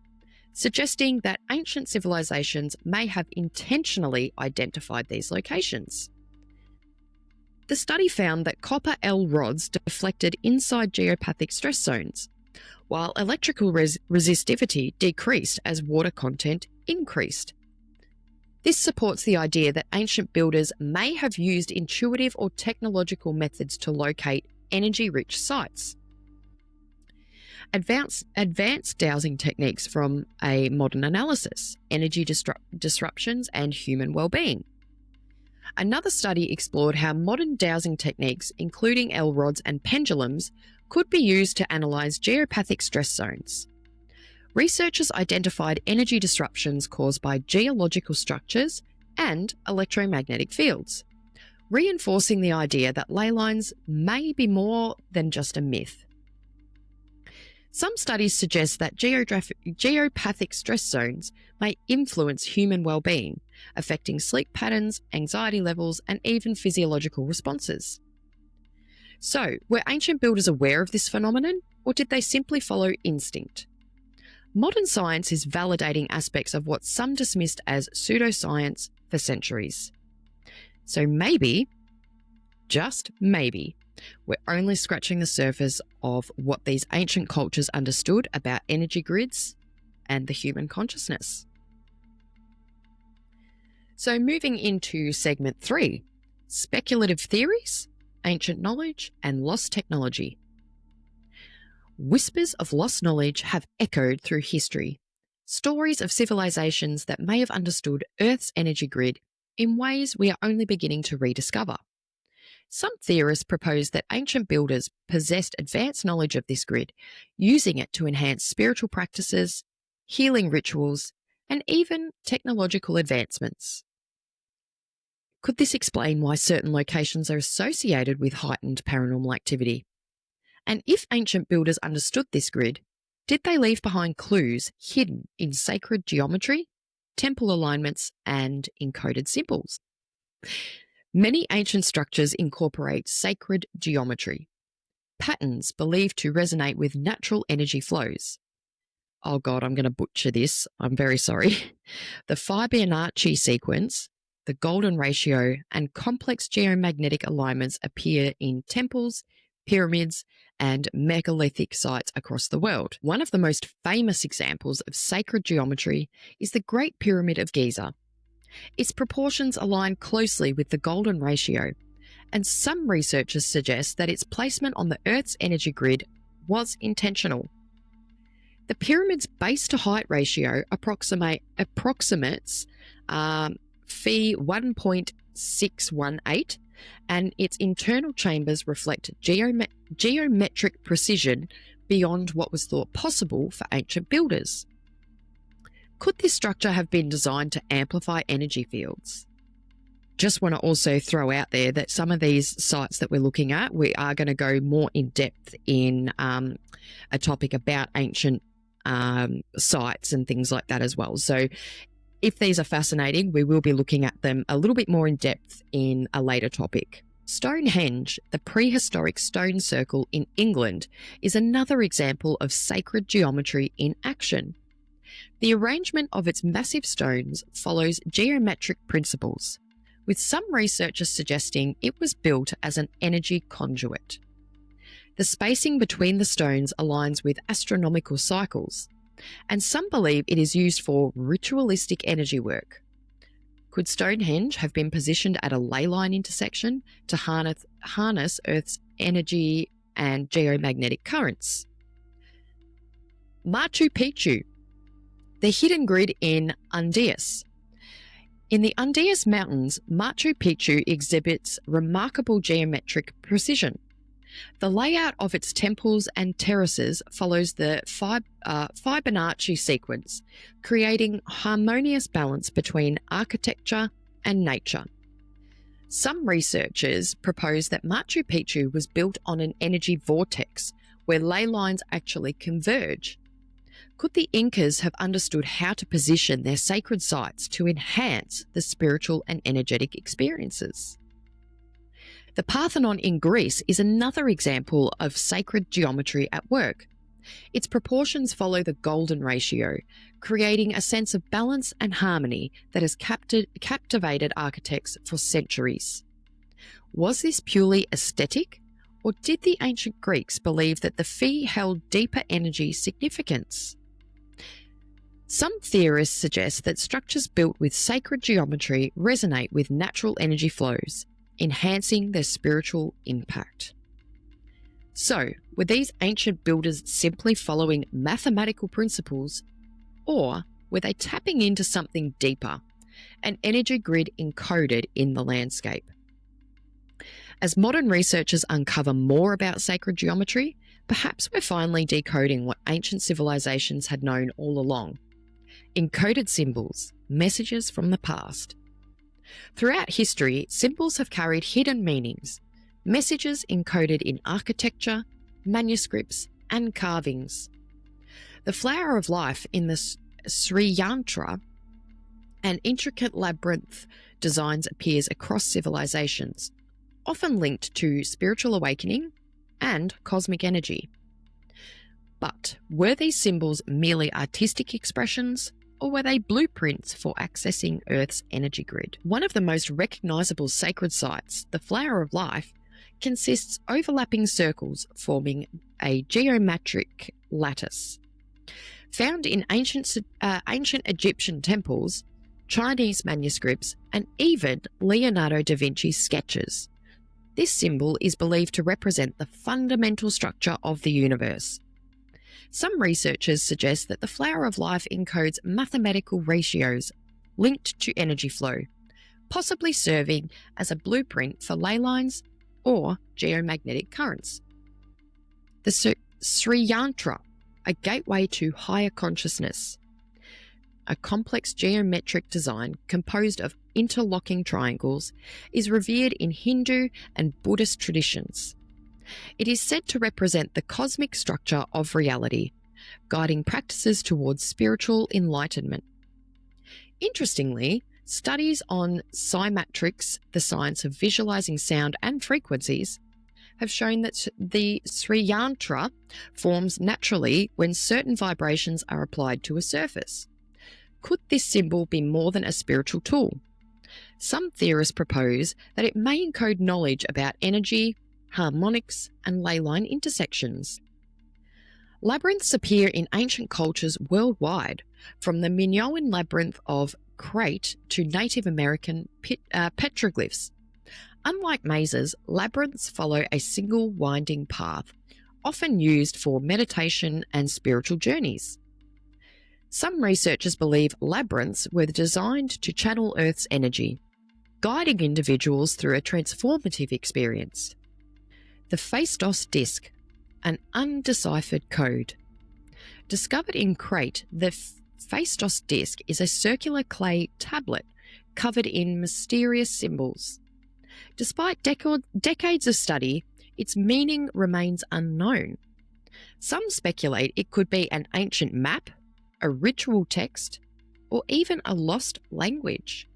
A: suggesting that ancient civilizations may have intentionally identified these locations. The study found that copper L rods deflected inside geopathic stress zones, while electrical resistivity decreased as water content increased. This supports the idea that ancient builders may have used intuitive or technological methods to locate energy-rich sites. Advanced dowsing techniques from a modern analysis, energy disruptions, and human well-being. Another study explored how modern dowsing techniques, including L rods and pendulums, could be used to analyse geopathic stress zones. Researchers identified energy disruptions caused by geological structures and electromagnetic fields, reinforcing the idea that ley lines may be more than just a myth. Some studies suggest that geopathic stress zones may influence human well-being, affecting sleep patterns, anxiety levels, and even physiological responses. So, were ancient builders aware of this phenomenon, or did they simply follow instinct? Modern science is validating aspects of what some dismissed as pseudoscience for centuries. So maybe, just maybe, we're only scratching the surface of what these ancient cultures understood about energy grids and the human consciousness. So moving into segment 3, speculative theories, ancient knowledge, and lost technology. Whispers of lost knowledge have echoed through history, stories of civilizations that may have understood Earth's energy grid in ways we are only beginning to rediscover. Some theorists propose that ancient builders possessed advanced knowledge of this grid, using it to enhance spiritual practices, healing rituals, and even technological advancements. Could this explain why certain locations are associated with heightened paranormal activity? And if ancient builders understood this grid, did they leave behind clues hidden in sacred geometry, temple alignments, and encoded symbols? Many ancient structures incorporate sacred geometry, patterns believed to resonate with natural energy flows. Oh God, I'm going to butcher this. I'm very sorry. The Fibonacci sequence, the golden ratio, and complex geomagnetic alignments appear in temples, pyramids, and megalithic sites across the world. One of the most famous examples of sacred geometry is the Great Pyramid of Giza. Its proportions align closely with the golden ratio, and some researchers suggest that its placement on the Earth's energy grid was intentional. The pyramid's base-to-height ratio approximates phi 1.618, and its internal chambers reflect geometric precision beyond what was thought possible for ancient builders. Could this structure have been designed to amplify energy fields? Just want to also throw out there that some of these sites that we're looking at, we are going to go more in depth in a topic about ancient sites and things like that as well. So if these are fascinating, we will be looking at them a little bit more in depth in a later topic. Stonehenge, the prehistoric stone circle in England, is another example of sacred geometry in action. The arrangement of its massive stones follows geometric principles, with some researchers suggesting it was built as an energy conduit. The spacing between the stones aligns with astronomical cycles, and some believe it is used for ritualistic energy work. Could Stonehenge have been positioned at a ley line intersection to harness Earth's energy and geomagnetic currents? Machu Picchu, the hidden grid in Andes. In the Andes Mountains, Machu Picchu exhibits remarkable geometric precision. The layout of its temples and terraces follows the Fibonacci sequence, creating harmonious balance between architecture and nature. Some researchers propose that Machu Picchu was built on an energy vortex where ley lines actually converge. Could the Incas have understood how to position their sacred sites to enhance the spiritual and energetic experiences? The Parthenon in Greece is another example of sacred geometry at work. Its proportions follow the golden ratio, creating a sense of balance and harmony that has captivated architects for centuries. Was this purely aesthetic, or did the ancient Greeks believe that the fee held deeper energy significance? Some theorists suggest that structures built with sacred geometry resonate with natural energy flows, enhancing their spiritual impact. So, were these ancient builders simply following mathematical principles, or were they tapping into something deeper, an energy grid encoded in the landscape? As modern researchers uncover more about sacred geometry, perhaps we're finally decoding what ancient civilizations had known all along. Encoded symbols, messages from the past. Throughout history, symbols have carried hidden meanings, messages encoded in architecture, manuscripts, and carvings. The flower of life in the Sri Yantra, an intricate labyrinth designs appears across civilizations, often linked to spiritual awakening and cosmic energy. But were these symbols merely artistic expressions, or were they blueprints for accessing Earth's energy grid? One of the most recognisable sacred sites, the Flower of Life, consists overlapping circles forming a geometric lattice. Found in ancient Egyptian temples, Chinese manuscripts, and even Leonardo da Vinci's sketches, this symbol is believed to represent the fundamental structure of the universe. Some researchers suggest that the Flower of Life encodes mathematical ratios linked to energy flow, possibly serving as a blueprint for ley lines or geomagnetic currents. The Sri Yantra, a gateway to higher consciousness, a complex geometric design composed of interlocking triangles, is revered in Hindu and Buddhist traditions. It is said to represent the cosmic structure of reality, guiding practices towards spiritual enlightenment. Interestingly, studies on cymatrics, the science of visualizing sound and frequencies, have shown that the Sri Yantra forms naturally when certain vibrations are applied to a surface. Could this symbol be more than a spiritual tool? Some theorists propose that it may encode knowledge about energy, harmonics, and ley line intersections. Labyrinths appear in ancient cultures worldwide, from the Minoan labyrinth of Crete to Native American petroglyphs. Unlike mazes, labyrinths follow a single winding path, often used for meditation and spiritual journeys. Some researchers believe labyrinths were designed to channel Earth's energy, guiding individuals through a transformative experience. The Phaistos disc, an undeciphered code. Discovered in Crete, the Phaistos disc is a circular clay tablet covered in mysterious symbols. Despite decades of study, its meaning remains unknown. Some speculate it could be an ancient map, a ritual text, or even a lost language.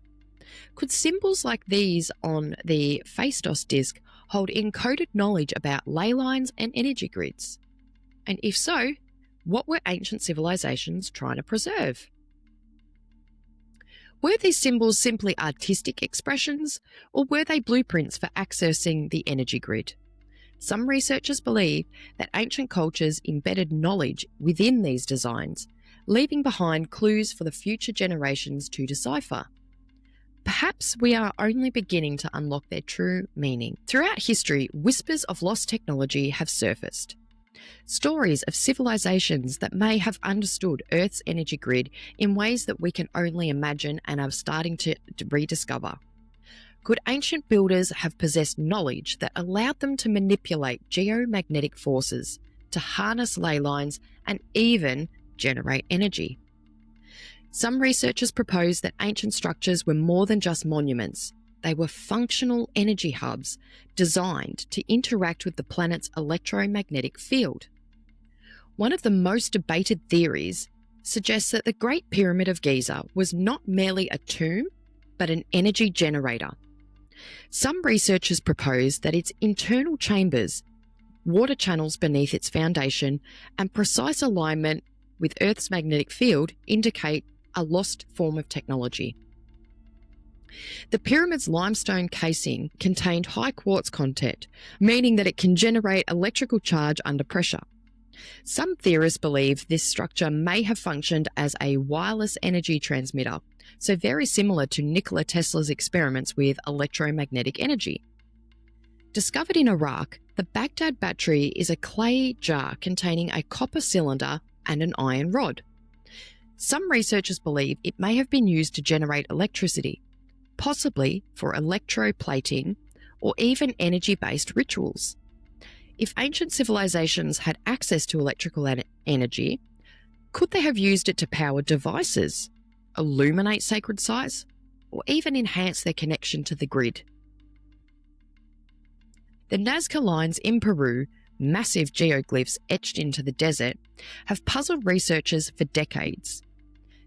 A: Could symbols like these on the Phaistos disc hold encoded knowledge about ley lines and energy grids? And if so, what were ancient civilizations trying to preserve? Were these symbols simply artistic expressions, or were they blueprints for accessing the energy grid? Some researchers believe that ancient cultures embedded knowledge within these designs, leaving behind clues for the future generations to decipher. Perhaps we are only beginning to unlock their true meaning. Throughout history, whispers of lost technology have surfaced. Stories of civilizations that may have understood Earth's energy grid in ways that we can only imagine and are starting to rediscover. Could ancient builders have possessed knowledge that allowed them to manipulate geomagnetic forces, to harness ley lines, and even generate energy? Some researchers propose that ancient structures were more than just monuments. They were functional energy hubs designed to interact with the planet's electromagnetic field. One of the most debated theories suggests that the Great Pyramid of Giza was not merely a tomb, but an energy generator. Some researchers propose that its internal chambers, water channels beneath its foundation, and precise alignment with Earth's magnetic field indicate a lost form of technology. The pyramid's limestone casing contained high quartz content, meaning that it can generate electrical charge under pressure. Some theorists believe this structure may have functioned as a wireless energy transmitter, so very similar to Nikola Tesla's experiments with electromagnetic energy. Discovered in Iraq, the Baghdad battery is a clay jar containing a copper cylinder and an iron rod. Some researchers believe it may have been used to generate electricity, possibly for electroplating or even energy-based rituals. If ancient civilizations had access to electrical energy, could they have used it to power devices, illuminate sacred sites, or even enhance their connection to the grid? The Nazca lines in Peru, massive geoglyphs etched into the desert, have puzzled researchers for decades.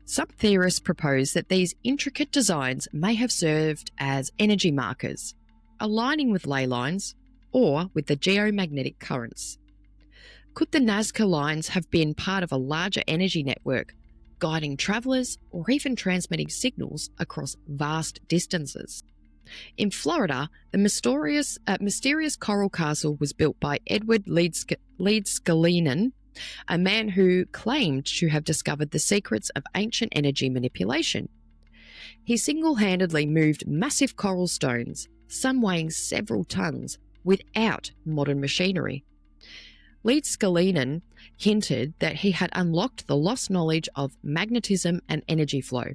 A: Some theorists propose that these intricate designs may have served as energy markers, aligning with ley lines or with the geomagnetic currents. Could the Nazca lines have been part of a larger energy network, guiding travellers or even transmitting signals across vast distances? In Florida, the mysterious coral castle was built by Edward Leedskalnin, a man who claimed to have discovered the secrets of ancient energy manipulation. He single-handedly moved massive coral stones, some weighing several tons, without modern machinery. Leedskalnin hinted that he had unlocked the lost knowledge of magnetism and energy flow.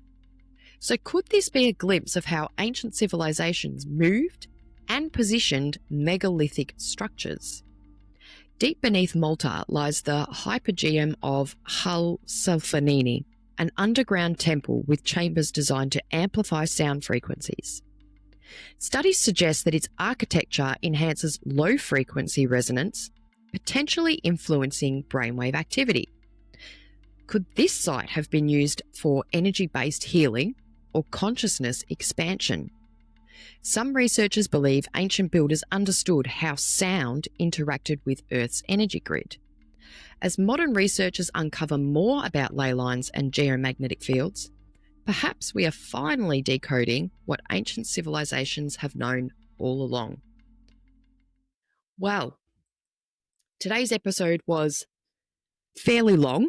A: So could this be a glimpse of how ancient civilizations moved and positioned megalithic structures? Deep beneath Malta lies the hypogeum of Hull Sulfanini, an underground temple with chambers designed to amplify sound frequencies. Studies suggest that its architecture enhances low-frequency resonance, potentially influencing brainwave activity. Could this site have been used for energy-based healing or consciousness expansion? Some researchers believe ancient builders understood how sound interacted with Earth's energy grid. As modern researchers uncover more about ley lines and geomagnetic fields, perhaps we are finally decoding what ancient civilizations have known all along. Well, today's episode was fairly long,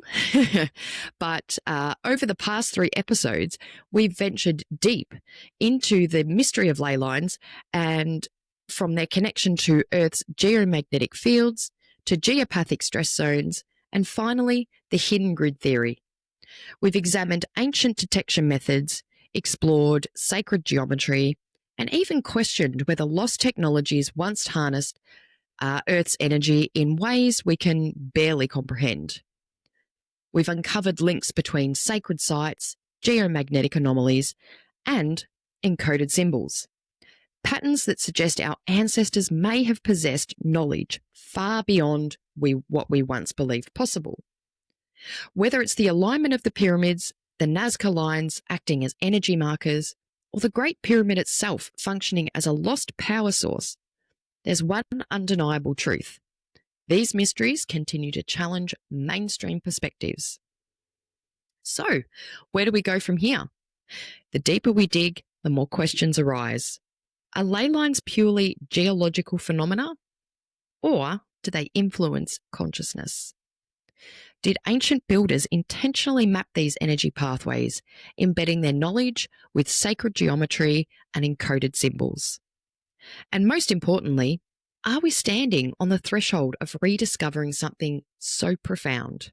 A: but over the past 3 episodes, we've ventured deep into the mystery of ley lines and from their connection to Earth's geomagnetic fields to geopathic stress zones, and finally, the hidden grid theory. We've examined ancient detection methods, explored sacred geometry, and even questioned whether lost technologies once harnessed Earth's energy in ways we can barely comprehend. We've uncovered links between sacred sites, geomagnetic anomalies, and encoded symbols. Patterns that suggest our ancestors may have possessed knowledge far beyond what we once believed possible. Whether it's the alignment of the pyramids, the Nazca lines acting as energy markers, or the Great Pyramid itself functioning as a lost power source, there's one undeniable truth. These mysteries continue to challenge mainstream perspectives. So, where do we go from here? The deeper we dig, the more questions arise. Are ley lines purely geological phenomena, or do they influence consciousness? Did ancient builders intentionally map these energy pathways, embedding their knowledge with sacred geometry and encoded symbols? And most importantly, are we standing on the threshold of rediscovering something so profound?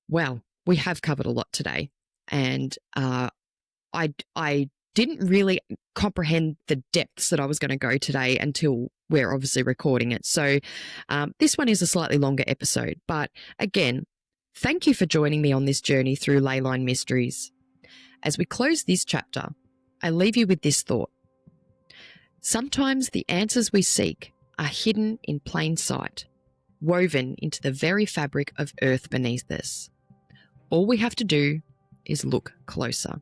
A: Well, we have covered a lot today, and I didn't really comprehend the depths that I was going to go today until we're obviously recording it. So this one is a slightly longer episode, but again, thank you for joining me on this journey through ley line mysteries. As we close this chapter, I leave you with this thought. Sometimes the answers we seek are hidden in plain sight, woven into the very fabric of Earth beneath us. All we have to do is look closer.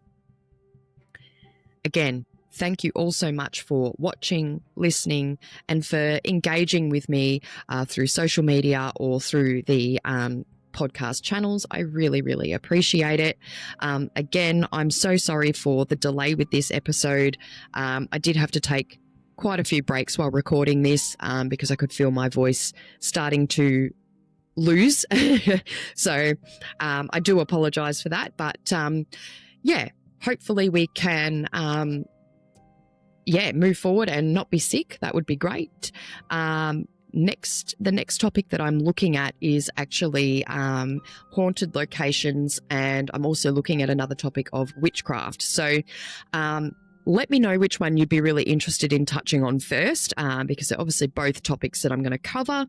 A: Again, thank you all so much for watching, listening, and for engaging with me through social media or through the podcast channels. I really, really appreciate it. Again, I'm so sorry for the delay with this episode. I did have to take quite a few breaks while recording this because I could feel my voice starting to lose. So I do apologize for that. But hopefully we can move forward and not be sick. That would be great. The next topic that I'm looking at is actually haunted locations, and I'm also looking at another topic of witchcraft. So let me know which one you'd be really interested in touching on first, because they're obviously both topics that I'm going to cover.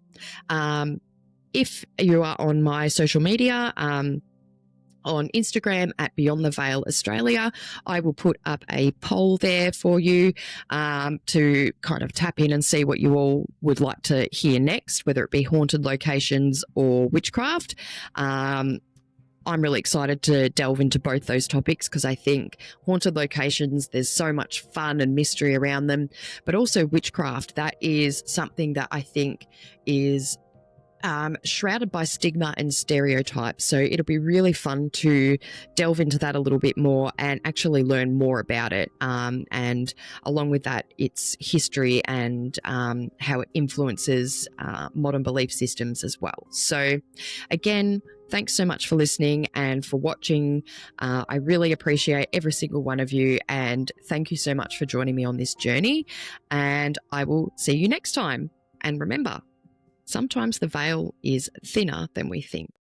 A: If you are on my social media, on Instagram at Beyond the Veil Australia, I will put up a poll there for you to kind of tap in and see what you all would like to hear next, whether it be haunted locations or witchcraft. I'm really excited to delve into both those topics because I think haunted locations, there's so much fun and mystery around them, but also witchcraft, that is something that I think is shrouded by stigma and stereotypes. So it'll be really fun to delve into that a little bit more and actually learn more about it. And along with that, its history and how it influences modern belief systems as well. So again, thanks so much for listening and for watching. I really appreciate every single one of you. And thank you so much for joining me on this journey. And I will see you next time. And remember, sometimes the veil is thinner than we think.